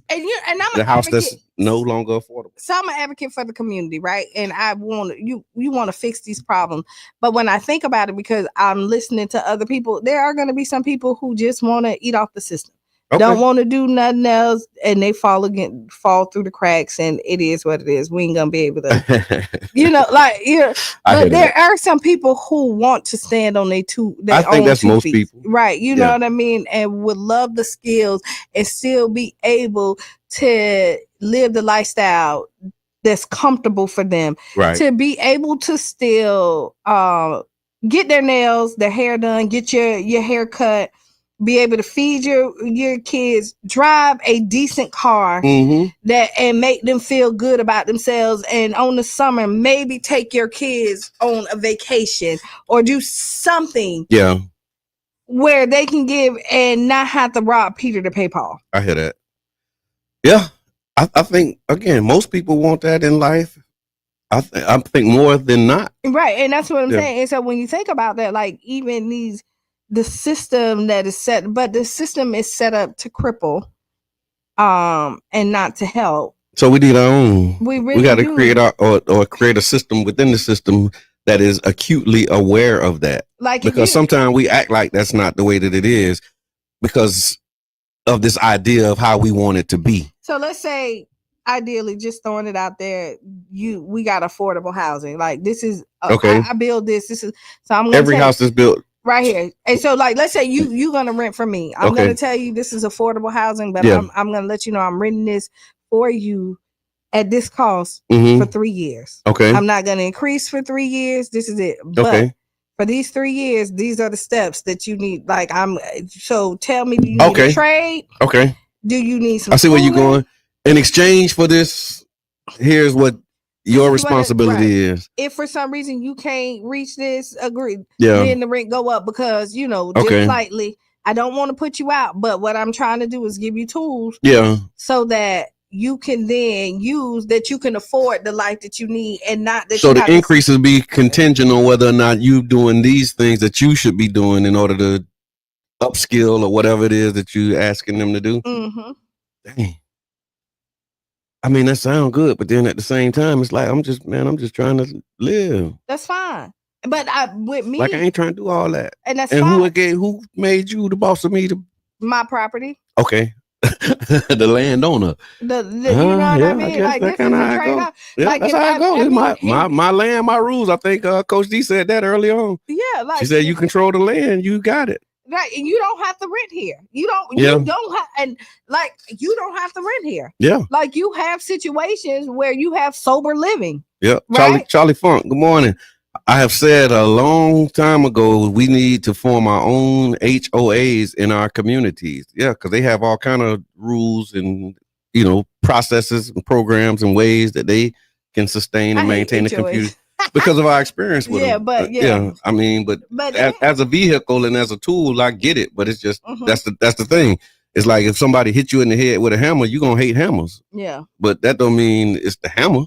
and I'm the house that's no longer affordable. So I'm an advocate for the community, right? And I want you want to fix these problems. But when I think about it, because I'm listening to other people, there are going to be some people who just want to eat off the system. Don't want to do nothing else, and they fall through the cracks, and it is what it is. We ain't gonna be able to, but there are some people who want to stand on their I think that's most feet, people, right? You know what I mean, and would love the skills and still be able to live the lifestyle that's comfortable for them, right? To be able to still get their nails, their hair done, get your hair cut. Be able to feed your kids, drive a decent car that and make them feel good about themselves. And on the summer, maybe take your kids on a vacation or do something where they can give and not have to rob Peter to pay Paul. I hear that. Yeah. I think, again, most people want that in life. I think more than not. Right, and that's what I'm saying. And so when you think about that, like even the system that is set, but the system is set up to cripple, and not to help. So we need our own. We really got to do. create or create a system within the system that is acutely aware of that. Like because sometimes we act like that's not the way that it is because of this idea of how we want it to be. So let's say, ideally, just throwing it out there, we got affordable housing. Like this is okay. I build this. This is so I'm gonna every house is built right here. And so like let's say you're gonna rent from me. I'm gonna tell you this is affordable housing, but I'm gonna let you know I'm renting this for you at this cost for 3 years. Okay. I'm not gonna increase for 3 years. This is it. But for these 3 years, these are the steps that you need. Like so tell me, do you need a trade? Okay. Do you need some I see where you're going. In exchange for this, here's what your responsibility is. If for some reason you can't reach this, agree. Yeah. Then the rent go up because just slightly. I don't want to put you out, but what I'm trying to do is give you tools. Yeah. So that you can then use that you can afford the life that you need and not that. So the increases be contingent on whether or not you doing these things that you should be doing in order to upskill or whatever it is that you asking them to do. Mm-hmm. Dang. I mean, that sounds good, but then at the same time, it's like I'm just trying to live. That's fine, but with me, like I ain't trying to do all that. And that's fine. Who made you the boss of me? My property. Okay, the landowner. You know what I mean? Like this is a trade-off. Yeah, like that's how it goes. My land, my rules. I think Coach D said that early on. Yeah, like she said, you control the land, you got it. Right, and you don't have to rent here. You don't have, and like you don't have to rent here. Yeah, like you have situations where you have sober living. Yeah, right? Charlie Funk. Good morning. I have said a long time ago we need to form our own HOAs in our communities. Yeah, because they have all kind of rules and processes and programs and ways that they can sustain and maintain the computer. Because of our experience with them. I mean, but as a vehicle and as a tool, I get it. But it's just that's the thing. It's like if somebody hit you in the head with a hammer, you're gonna hate hammers. Yeah. But that don't mean it's the hammer.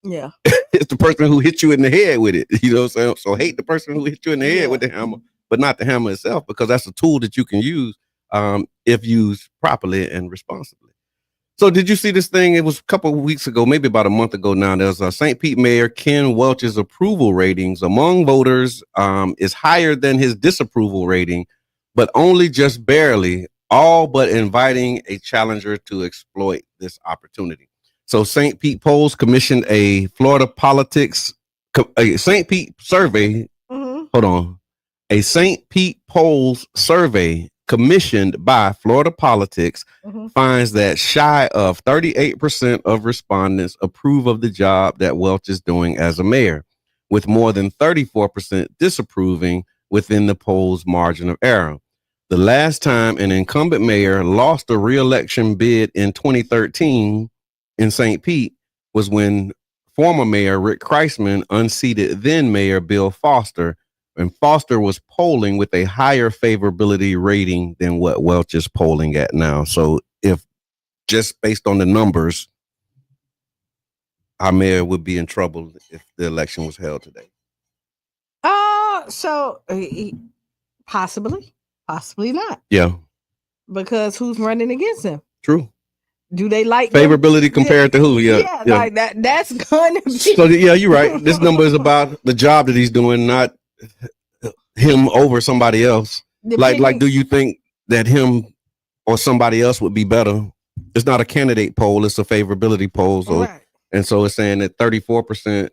Yeah. It's the person who hit you in the head with it. You know what I'm saying? So hate the person who hit you in the head with the hammer, but not the hammer itself, because that's a tool that you can use if used properly and responsibly. So did you see this thing? It was a couple of weeks ago, maybe about a month ago now. There's St. Pete Mayor Ken Welch's approval ratings among voters is higher than his disapproval rating, but only just barely, all but inviting a challenger to exploit this opportunity. So St. Pete Polls commissioned a Florida politics, a St. Pete survey. Hold on. A St. Pete Polls survey commissioned by Florida Politics finds that shy of 38% of respondents approve of the job that Welch is doing as a mayor, with more than 34% disapproving within the poll's margin of error. The last time an incumbent mayor lost a re-election bid in 2013 in St. Pete was when former mayor Rick Kreisman unseated then mayor Bill Foster, and Foster was polling with a higher favorability rating than what Welch is polling at now. So if just based on the numbers, our mayor would be in trouble if the election was held today. So possibly not. Yeah. Because who's running against him? True. Do they like favorability compared to who? Yeah. Like that. That's gonna be. So yeah, you're right. This number is about the job that he's doing, not him over somebody else. Like, do you think that him or somebody else would be better? It's not a candidate poll; it's a favorability poll. So, and so it's saying that 34%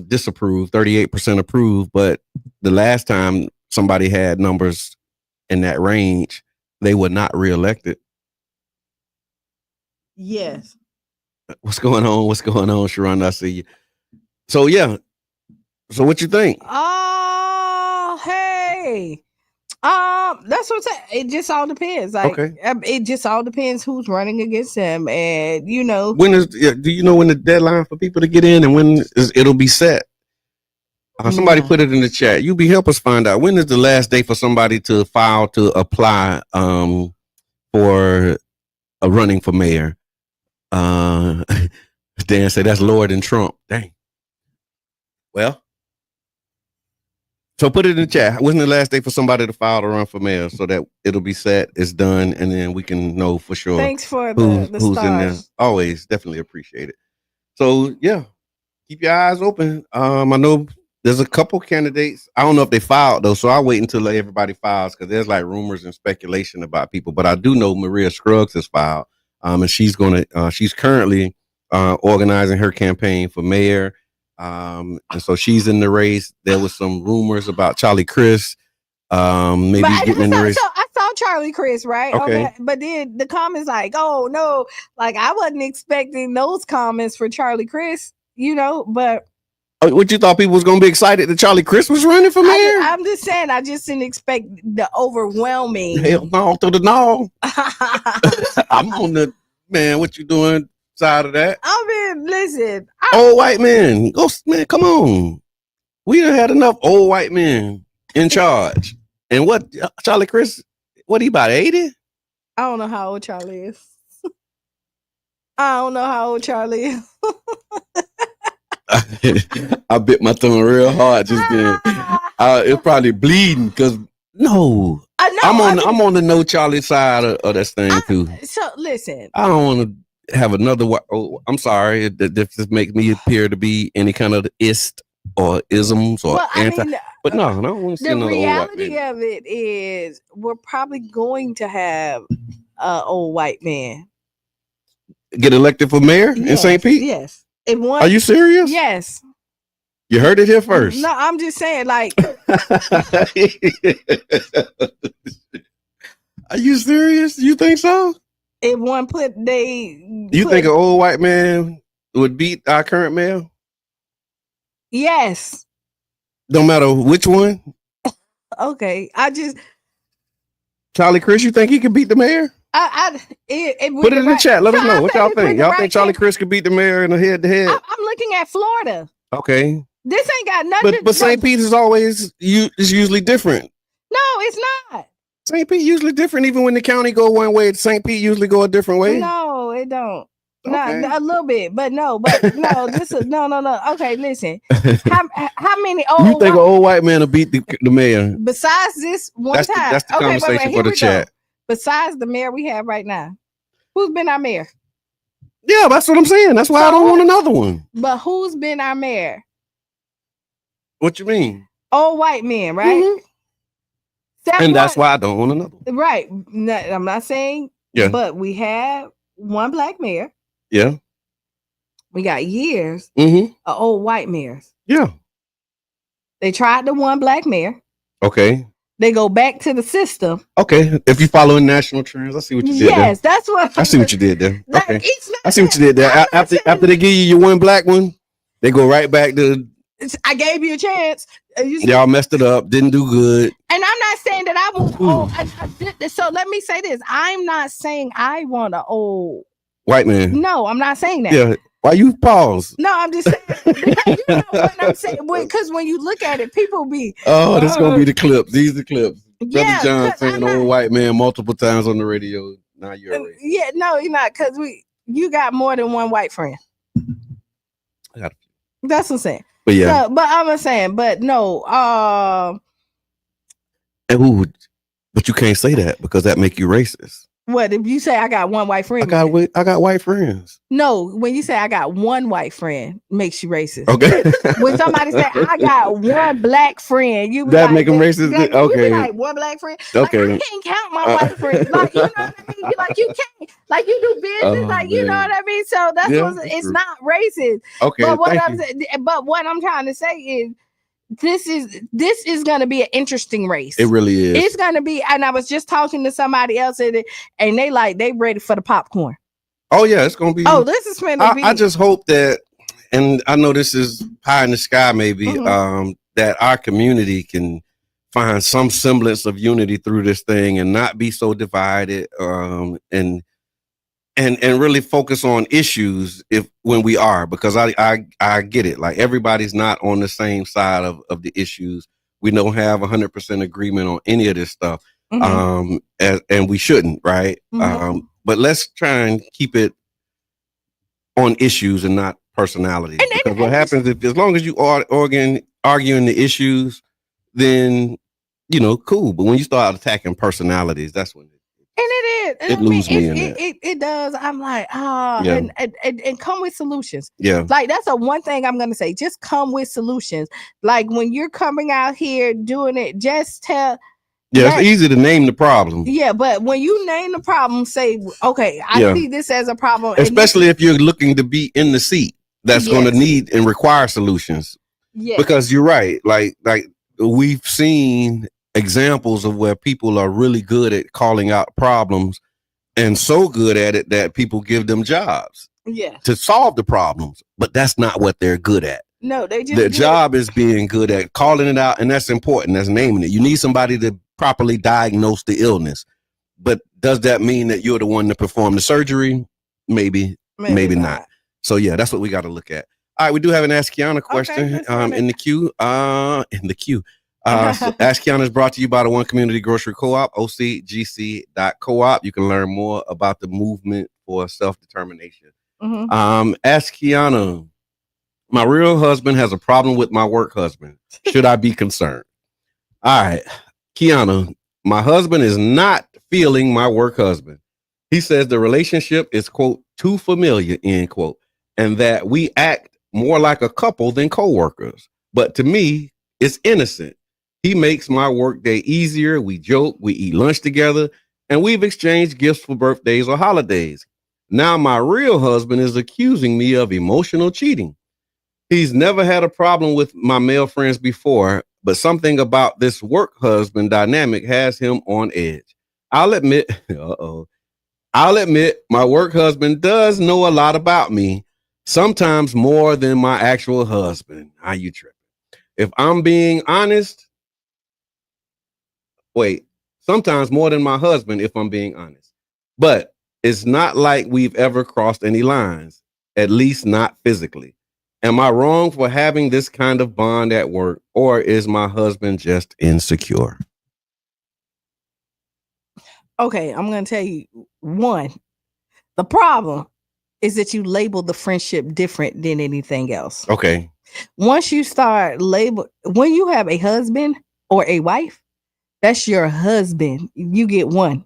disapprove, 38% approve. But the last time somebody had numbers in that range, they were not reelected. Yes. What's going on? Sharonda, I see you. So yeah. So what you think? Hey. That's what I'm saying. It just all depends. Like it just all depends who's running against him. And when is do you know when the deadline for people to get in and when it'll be set? Somebody put it in the chat. You help us find out when is the last day for somebody to file to apply for a running for mayor. Dan said that's lower than Trump. Dang. Well, so put it in the chat. When's the last day for somebody to file to run for mayor so that it'll be set, it's done, and then we can know for sure. Thanks for who's stars. in there. Always, definitely appreciate it. So yeah, keep your eyes open. I know there's a couple candidates. I don't know if they filed though, so I'll wait until everybody files because there's like rumors and speculation about people. But I do know Maria Scruggs has filed, and she's currently organizing her campaign for mayor. And so she's in the race. There was some rumors about Charlie Crist, maybe getting in the race. So I saw Charlie Crist, right? Okay. But then the comments like, oh no, like I wasn't expecting those comments for Charlie Crist, but what you thought people was gonna be excited that Charlie Crist was running for mayor? I'm just saying, I just didn't expect the overwhelming. Hell no, to the no. I'm on the man. What you doing? Side of that. I mean, listen. Old white men. Man, come on. We done had enough old white men in charge. And what Charlie Crist, what he about 80? I don't know how old Charlie is. I don't know how old Charlie is. I bit my tongue real hard just then. It's probably bleeding because I'm on the no Charlie side of this thing too. So listen. I don't want to have another. I'm sorry. This makes me appear to be any kind of ist or isms or anti. But no, I don't want to see another old white man. The reality of it is, we're probably going to have an old white man get elected for mayor in St. Pete. Yes. Are you serious? Yes. You heard it here first. No, I'm just saying, like. Are you serious? You think so? You think an old white man would beat our current mayor? Yes. No matter which one? Okay. Charlie Crist, you think he could beat the mayor? Put it in the chat. Let us know what y'all think. Y'all think Charlie Crist could beat the mayor in a head-to-head? I'm looking at Florida. Okay. This ain't got nothing. But St. Pete is usually different. No, it's not. St. Pete usually different. Even when the county go one way, St. Pete usually go a different way. No, it don't. Okay. No, a little bit, but no. This is no. Okay, listen. How many old? You think an old white man will beat the mayor? Besides this one time, that's the conversation for the chat. Go. Besides the mayor we have right now, who's been our mayor? Yeah, that's what I'm saying. That's why I don't want another one. But who's been our mayor? What you mean? Old white men, right? Mm-hmm. That's why I don't want another one. Right. No, I'm not saying. Yeah. But we have one black mayor. Yeah. We got years of old white mayors. Yeah. They tried the one black mayor. Okay. They go back to the system. Okay. If you're following national trends, I see what you did there. Yes, that's what I see what you did there. Like, okay. I see what you did there. After they give you your one black one, they go right back to I gave you a chance. Y'all messed it up. Didn't do good. And I'm not saying that I was so let me say this. I'm not saying I want an old white man. No, I'm not saying that. Yeah. Why you pause? No, I'm just saying because you know what I'm saying. Because when you look at it, people be this is gonna be the clips. These are the clips. Yeah, Brother John saying old white man multiple times on the radio. Now you're a racist. Yeah, no, you're not, because you got more than one white friend. That's what I'm saying. But yeah. So, but I'm saying, but no, but you can't say that because that make you racist. What if you say I got one white friend? I got white friends. No, when you say I got one white friend, makes you racist. Okay. When somebody say I got one black friend, you be that like, make them racist. Like, okay. You be like one black friend. Okay. Like, I can't count my white friends. Like, you know what I mean? Like you can't. Like you do business. Like you know what I mean. So that's it's true. Not racist. Okay. But what I'm trying to say is. This is going to be an interesting race. It really is. It's going to be, and I was just talking to somebody else and they ready for the popcorn. Oh yeah, it's going to be. Oh, this is going to be. I just hope that, and I know this is pie in the sky, maybe that our community can find some semblance of unity through this thing and not be so divided, and really focus on issues when we are, because I get it. Like everybody's not on the same side of the issues. We don't have 100% agreement on any of this stuff. And we shouldn't, right? But let's try and keep it on issues and not personalities. Because what happens if, as long as you are arguing the issues, then cool. But when you start attacking personalities, that's when it loses me in that. It does. I'm like, and come with solutions. Yeah. Like that's the one thing I'm gonna say. Just come with solutions. Like when you're coming out here doing it, just tell. Yeah, it's easy to name the problem. Yeah, but when you name the problem, say, okay, I see this as a problem. Especially if you're looking to be in the seat that's going to need and require solutions. Yeah. Because you're right. Like we've seen examples of where people are really good at calling out problems and so good at it that people give them jobs to solve the problems. But that's not what they're good at. No, they just their job is being good at calling it out, and that's important. That's naming it. You need somebody to properly diagnose the illness. But does that mean that you're the one to perform the surgery? Maybe not. So yeah, that's what we got to look at. All right, we do have an Ask Kiana question in the queue. So Ask Kiana is brought to you by the One Community Grocery Co-op, ocgc.coop. You can learn more about the movement for self-determination. Ask Kiana, my real husband has a problem with my work husband. Should I be concerned? All right, Kiana, my husband is not feeling my work husband. He says the relationship is, quote, too familiar, end quote, and that we act more like a couple than co-workers. But to me, it's innocent. He makes my work day easier. We joke, we eat lunch together, and we've exchanged gifts for birthdays or holidays. Now my real husband is accusing me of emotional cheating. He's never had a problem with my male friends before, but something about this work husband dynamic has him on edge. I'll admit, my work husband does know a lot about me, sometimes more than my actual husband. How you tripping? If I'm being honest, sometimes more than my husband, if I'm being honest. But it's not like we've ever crossed any lines, at least not physically. Am I wrong for having this kind of bond at work, or is my husband just insecure? Okay, I'm going to tell you one. The problem is that you label the friendship different than anything else. Okay. Once you start when you have a husband or a wife, that's your husband. You get one.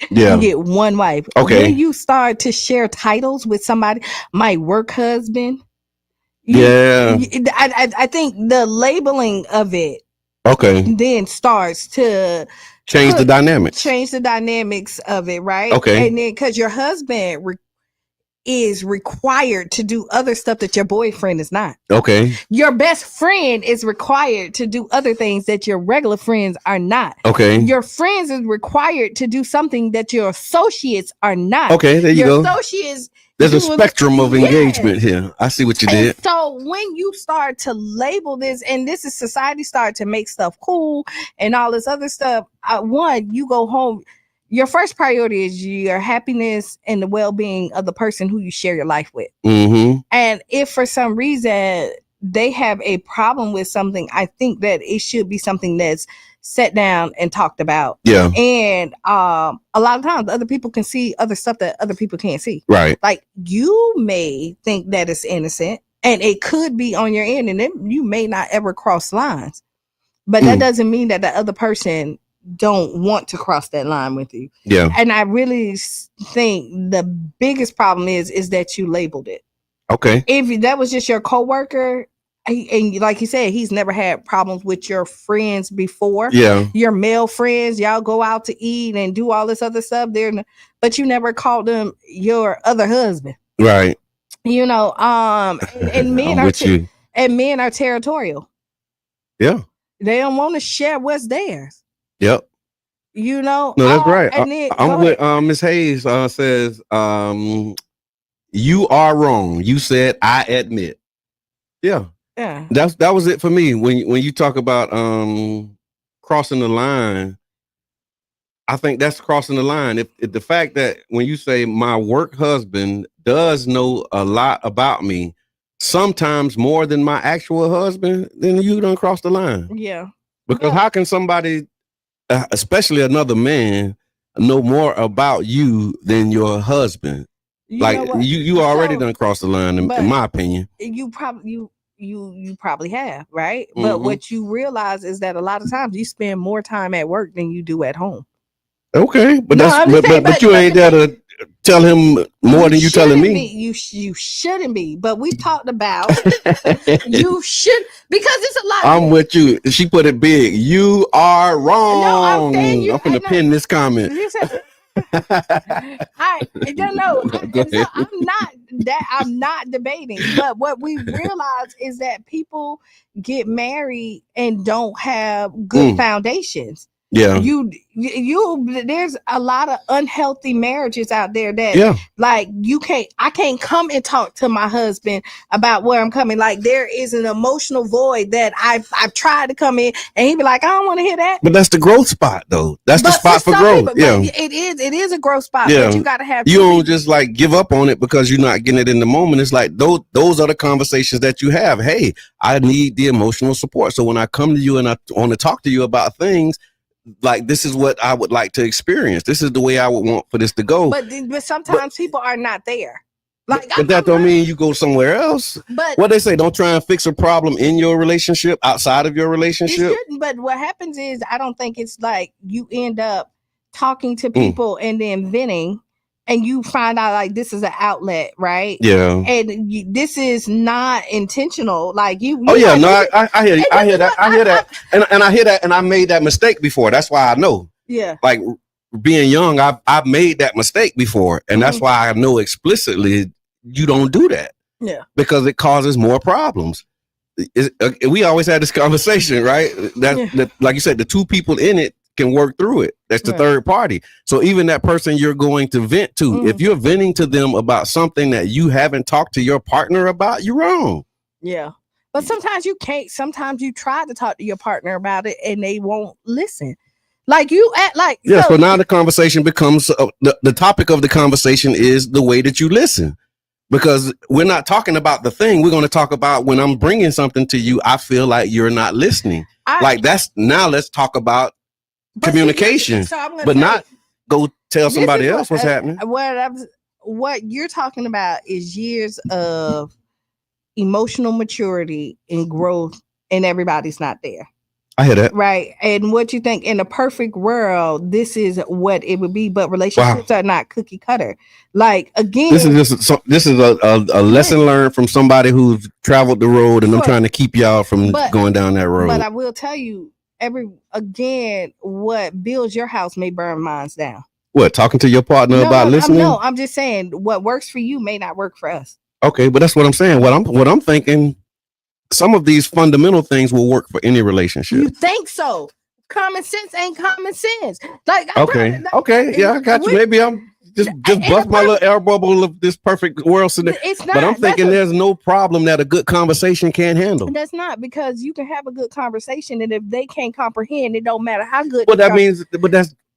Yeah. You get one wife. Okay. When you start to share titles with somebody, my work husband. I think the labeling of it then starts to change the dynamics. Change the dynamics of it, right? Okay. And then because your husband is required to do other stuff that your boyfriend is not. Okay. Your best friend is required to do other things that your regular friends are not. Okay. Your friends is required to do something that your associates are not. Okay, there you go. Your associates. There's a spectrum of engagement here. I see what you did. And so when you start to label this, and this is society start to make stuff cool and all this other stuff, you go home. Your first priority is your happiness and the well-being of the person who you share your life with. Mm-hmm. And if for some reason they have a problem with something, I think that it should be something that's set down and talked about. Yeah. And a lot of times other people can see other stuff that other people can't see. Right. Like you may think that it's innocent and it could be on your end, and then you may not ever cross lines. But that doesn't mean that the other person don't want to cross that line with you. Yeah. And I really think the biggest problem is that you labeled it. Okay. If that was just your coworker, and like you said, he's never had problems with your friends before. Yeah. Your male friends, y'all go out to eat and do all this other stuff there, but you never called them your other husband. Right. You know, and men are territorial. Yeah. They don't want to share what's theirs. Yep. You know. No, that's right. I'm with Miss Hayes says, you are wrong. You said I admit. Yeah. Yeah. That was it for me. When you talk about crossing the line, I think that's crossing the line. If the fact that when you say my work husband does know a lot about me, sometimes more than my actual husband, then you don't cross the line. Yeah. Because how can somebody, especially another man, know more about you than your husband? You already done crossed the line, in my opinion. You probably have, right? But what you realize is that a lot of times you spend more time at work than you do at home. Okay, but but you ain't there to tell him more than you telling me. You shouldn't be. But we talked about you should, because it's a lot. I'm with you. She put it big. You are wrong. No, I'm saying I'm gonna pin this comment. I'm not debating, but what we realize is that people get married and don't have good foundations. Yeah, there's a lot of unhealthy marriages out there that like I can't come and talk to my husband about where I'm coming. Like there is an emotional void that I've tried to come in and he'd be like, I don't want to hear that. But that's the growth spot though. That's the spot for growth. People, it is a growth spot, but you gotta have, you don't just like give up on it because you're not getting it in the moment. It's like those are the conversations that you have. Hey, I need the emotional support. So when I come to you and I want to talk to you about things, like this is what I would like to experience. This is the way I would want for this to go. But sometimes people are not there. Like, but that don't mean you go somewhere else. But what they say, don't try and fix a problem in your relationship outside of your relationship. But what happens is, I don't think it's like you end up talking to people and then venting, and you find out like this is an outlet, right? Yeah. And this is not intentional. Like you. Oh yeah, no, I hear that. I hear that, and I hear that, and I made that mistake before. That's why I know. Yeah. Like being young, I've made that mistake before, and that's why I know explicitly you don't do that. Yeah. Because it causes more problems. We always had this conversation, right? That like you said, the two people in it can work through it. That's the third party. So even that person you're going to vent to, if you're venting to them about something that you haven't talked to your partner about, you're wrong. Yeah. But sometimes you can't. Sometimes you try to talk to your partner about it and they won't listen. Like you act like. Yeah. So now the conversation becomes, the topic of the conversation is the way that you listen. Because we're not talking about the thing. We're going to talk about when I'm bringing something to you, I feel like you're not listening. Let's talk about communication, but not go tell somebody else what's happening. What you're talking about is years of emotional maturity and growth, and everybody's not there. I hear that. Right. And what you think in a perfect world, this is what it would be, but relationships are not cookie cutter. Like again, this is a lesson learned from somebody who's traveled the road, and I'm trying to keep y'all from going down that road. But I will tell you, what builds your house may burn mine down. What, talking to your partner about listening? I'm just saying what works for you may not work for us. Okay, but that's what I'm saying. What I'm thinking, some of these fundamental things will work for any relationship. You think so? Common sense ain't common sense. Like okay, yeah, I got you. Maybe I'm just bust my little air bubble of this perfect world scenario. It's not, but I'm thinking there's no problem that a good conversation can't handle. That's not, because you can have a good conversation, and if they can't comprehend, it don't matter how good. Well, that means,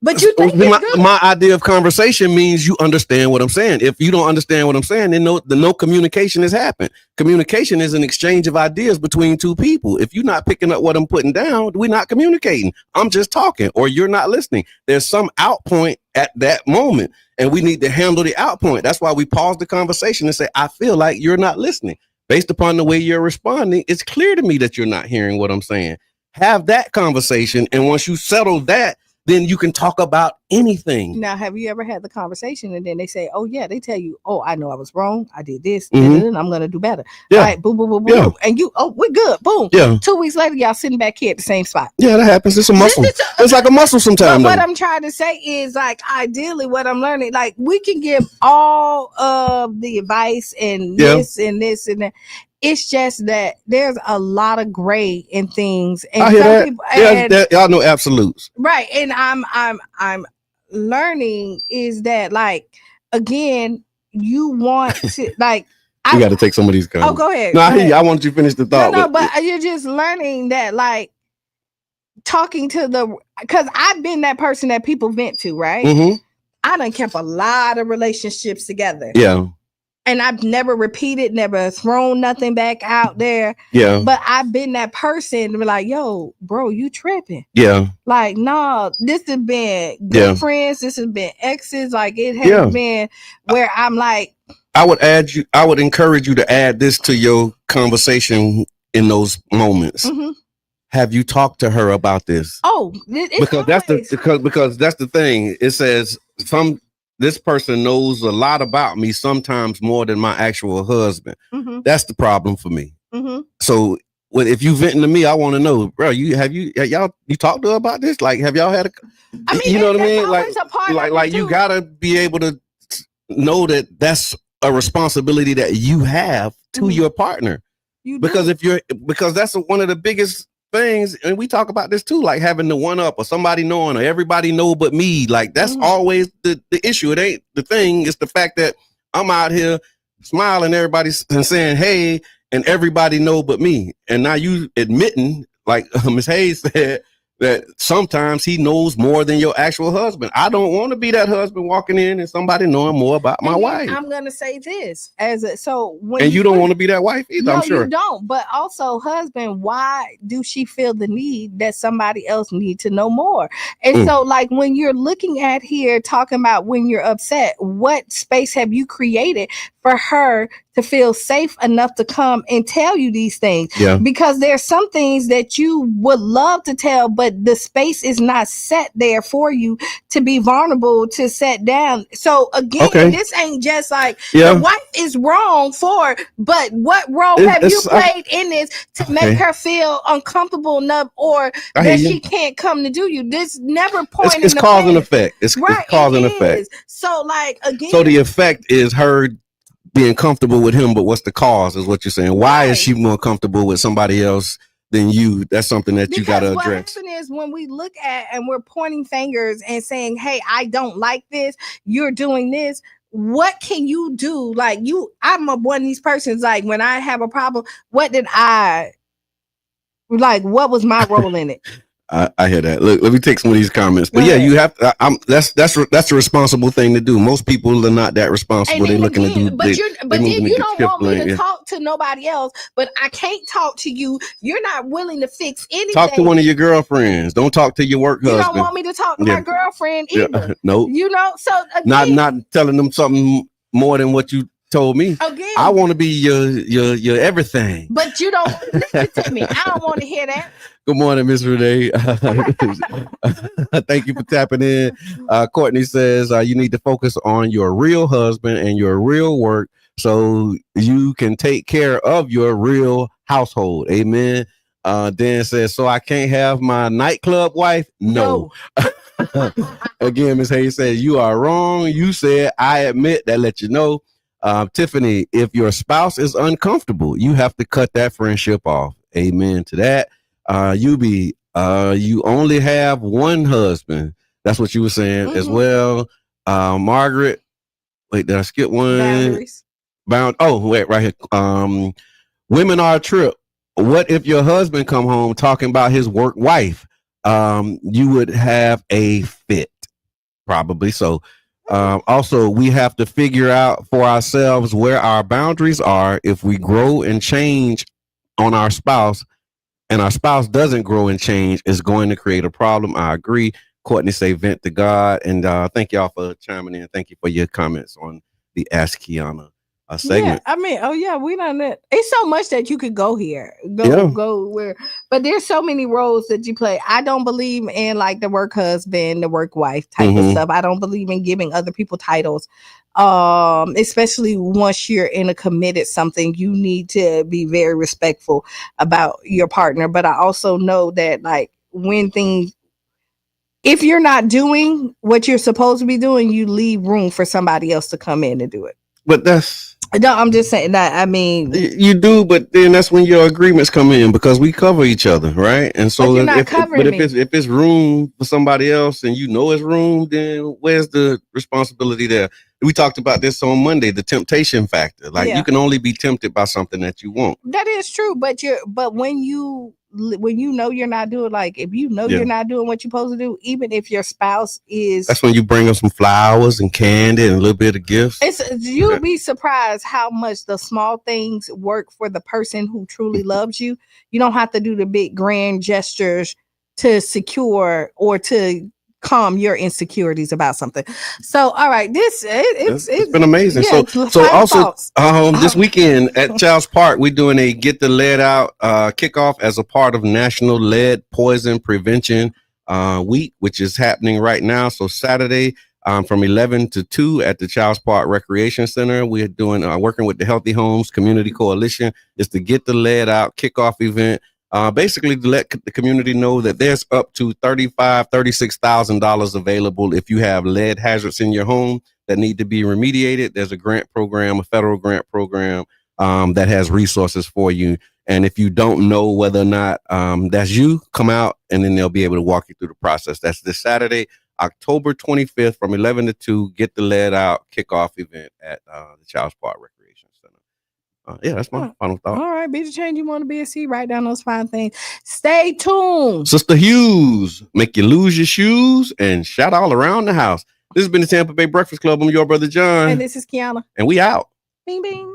but you think my idea of conversation means you understand what I'm saying. If you don't understand what I'm saying, then no communication has happened. Communication is an exchange of ideas between two people. If you're not picking up what I'm putting down, we're not communicating. I'm just talking, or you're not listening. There's some out point at that moment, and we need to handle the out point. That's why we pause the conversation and say, I feel like you're not listening. Based upon the way you're responding, it's clear to me that you're not hearing what I'm saying. Have that conversation, and once you settle that, then you can talk about anything. Now, have you ever had the conversation and then they say, oh yeah, they tell you, oh, I know I was wrong. I did this, and I'm going to do better. Yeah. All right, boom, boom, boom, boom. Yeah. And you, we're good. Boom. Yeah. 2 weeks later, y'all sitting back here at the same spot. Yeah, that happens. It's a muscle. It's like a muscle sometimes. What I'm trying to say is, like, ideally what I'm learning, like, we can give all of the advice and this and this and that. It's just that there's a lot of gray in things, and I hear that. Y'all know absolutes, right? And I'm learning is that, like, again, you want to like. We got to take some of these comments. Oh, go ahead. No, I hear you. I want you to finish the thought. No, but you're just learning that, like, talking to because I've been that person that people vent to, right? Mm-hmm. I done kept a lot of relationships together. Yeah. And I've never repeated, never thrown nothing back out there. Yeah. But I've been that person to be like, yo, bro, you tripping. Yeah. Like, no, this has been good friends. This has been exes. Like, it has been where I'm like, I would encourage you to add this to your conversation in those moments. Mm-hmm. Have you talked to her about this? Oh, because that's the thing. It says this person knows a lot about me, sometimes more than my actual husband. Mm-hmm. That's the problem for me. Mm-hmm. So if you venting to me, I want to know, bro, you talked to her about this? Like, have y'all had you know what I mean? Like you gotta be able to know that that's a responsibility that you have to your partner. Because that's one of the biggest things, and we talk about this too, like having the one up or somebody knowing or everybody know but me. Like that's always the issue. It ain't the thing, it's the fact that I'm out here smiling everybody's and saying hey, and everybody know but me. And now you admitting, like Ms. Hayes said, that sometimes he knows more than your actual husband. I don't want to be that husband walking in and somebody knowing more about my wife. I'm gonna say this when you don't want to be that wife either. No, I'm sure you don't. But also, husband, why do she feel the need that somebody else need to know more? And so, like when you're looking at here talking about when you're upset, what space have you created for her to feel safe enough to come and tell you these things? Yeah. Because there's some things that you would love to tell, but the space is not set there for you to be vulnerable, to set down. So again, this ain't just like the wife is wrong for, but what role have you played in this to make her feel uncomfortable enough or that she can't come to do you? This never point it's cause and effect. It's cause and effect. So like again, so the effect is her being comfortable with him, but what's the cause is what you're saying. Why is she more comfortable with somebody else than you? That's something that you got to address. What happens is when we look at and we're pointing fingers and saying, hey, I don't like this, you're doing this, what can you do? Like I'm one of these persons, like when I have a problem, what was my role in it? I hear that. Look, let me take some of these comments. But you have to. That's a responsible thing to do. Most people are not that responsible. They're looking to do. But then you don't want me to talk to nobody else. But I can't talk to you. You're not willing to fix anything. Talk to one of your girlfriends. Don't talk to your work husband. You don't want me to talk to my girlfriend either. Nope. You know. So again, not telling them something more than what you told me. Again, I want to be your everything. But you don't listen to me. I don't want to hear that. Good morning, Miss Renee. Thank you for tapping in. Courtney says you need to focus on your real husband and your real work so you can take care of your real household. Amen. Dan says, so I can't have my nightclub wife? No. Again, Miss Hayes says, you are wrong. You said, I admit that, let you know. Tiffany, if your spouse is uncomfortable, you have to cut that friendship off. Amen to that. You only have one husband. That's what you were saying as well. Margaret, wait, did I skip one? Boundaries. Wait, right here. Women are a trip. What if your husband come home talking about his work wife? You would have a fit. Probably so. Also, we have to figure out for ourselves where our boundaries are. If we grow and change on our spouse and our spouse doesn't grow and change, it's going to create a problem. I agree. Courtney say vent to God. And thank y'all for chiming in. Thank you for your comments on the Ask Kiana segment. Yeah, I mean, we done that. It's so much that you could go here. Go where, but there's so many roles that you play. I don't believe in like the work husband, the work wife type of stuff. I don't believe in giving other people titles. Especially once you're in a committed something, you need to be very respectful about your partner. But I also know that like if you're not doing what you're supposed to be doing, you leave room for somebody else to come in and do it. But no, I'm just saying that. I mean, you do, but then that's when your agreements come in because we cover each other, right? And so, if it's room for somebody else and you know it's room, then where's the responsibility there? We talked about this on Monday, the temptation factor. Like you can only be tempted by something that you want. That is true, but when you know you're not doing, like if you know you're not doing what you're supposed to do, even if your spouse is, that's when you bring them some flowers and candy and a little bit of gifts. You'll be surprised how much the small things work for the person who truly loves you. You don't have to do the big grand gestures to secure or to calm your insecurities about something. So, all right, it's been amazing. Yeah, so also this weekend at Child's Park, we're doing a Get the Lead Out kickoff as a part of National Lead Poison Prevention Week, which is happening right now. So Saturday from 11 to 2 at the Child's Park Recreation Center. We're doing working with the Healthy Homes Community Coalition. It's the Get the Lead Out kickoff event. Basically to let the community know that there's up to $36,000 available if you have lead hazards in your home that need to be remediated. There's a grant program, a federal grant program that has resources for you. And if you don't know whether or not that's you, come out and then they'll be able to walk you through the process. That's this Saturday, October 25th from 11 to 2, Get the Lead Out kickoff event at the Child's Park Recreation Center. Yeah, that's my final thought. All right, be the change you want to be a C. Write down those 5 things. Stay tuned. Sister Hughes, make you lose your shoes and shout all around the house. This has been the Tampa Bay Breakfast Club. I'm your brother John. And this is Kiana. And we out. Bing, bing.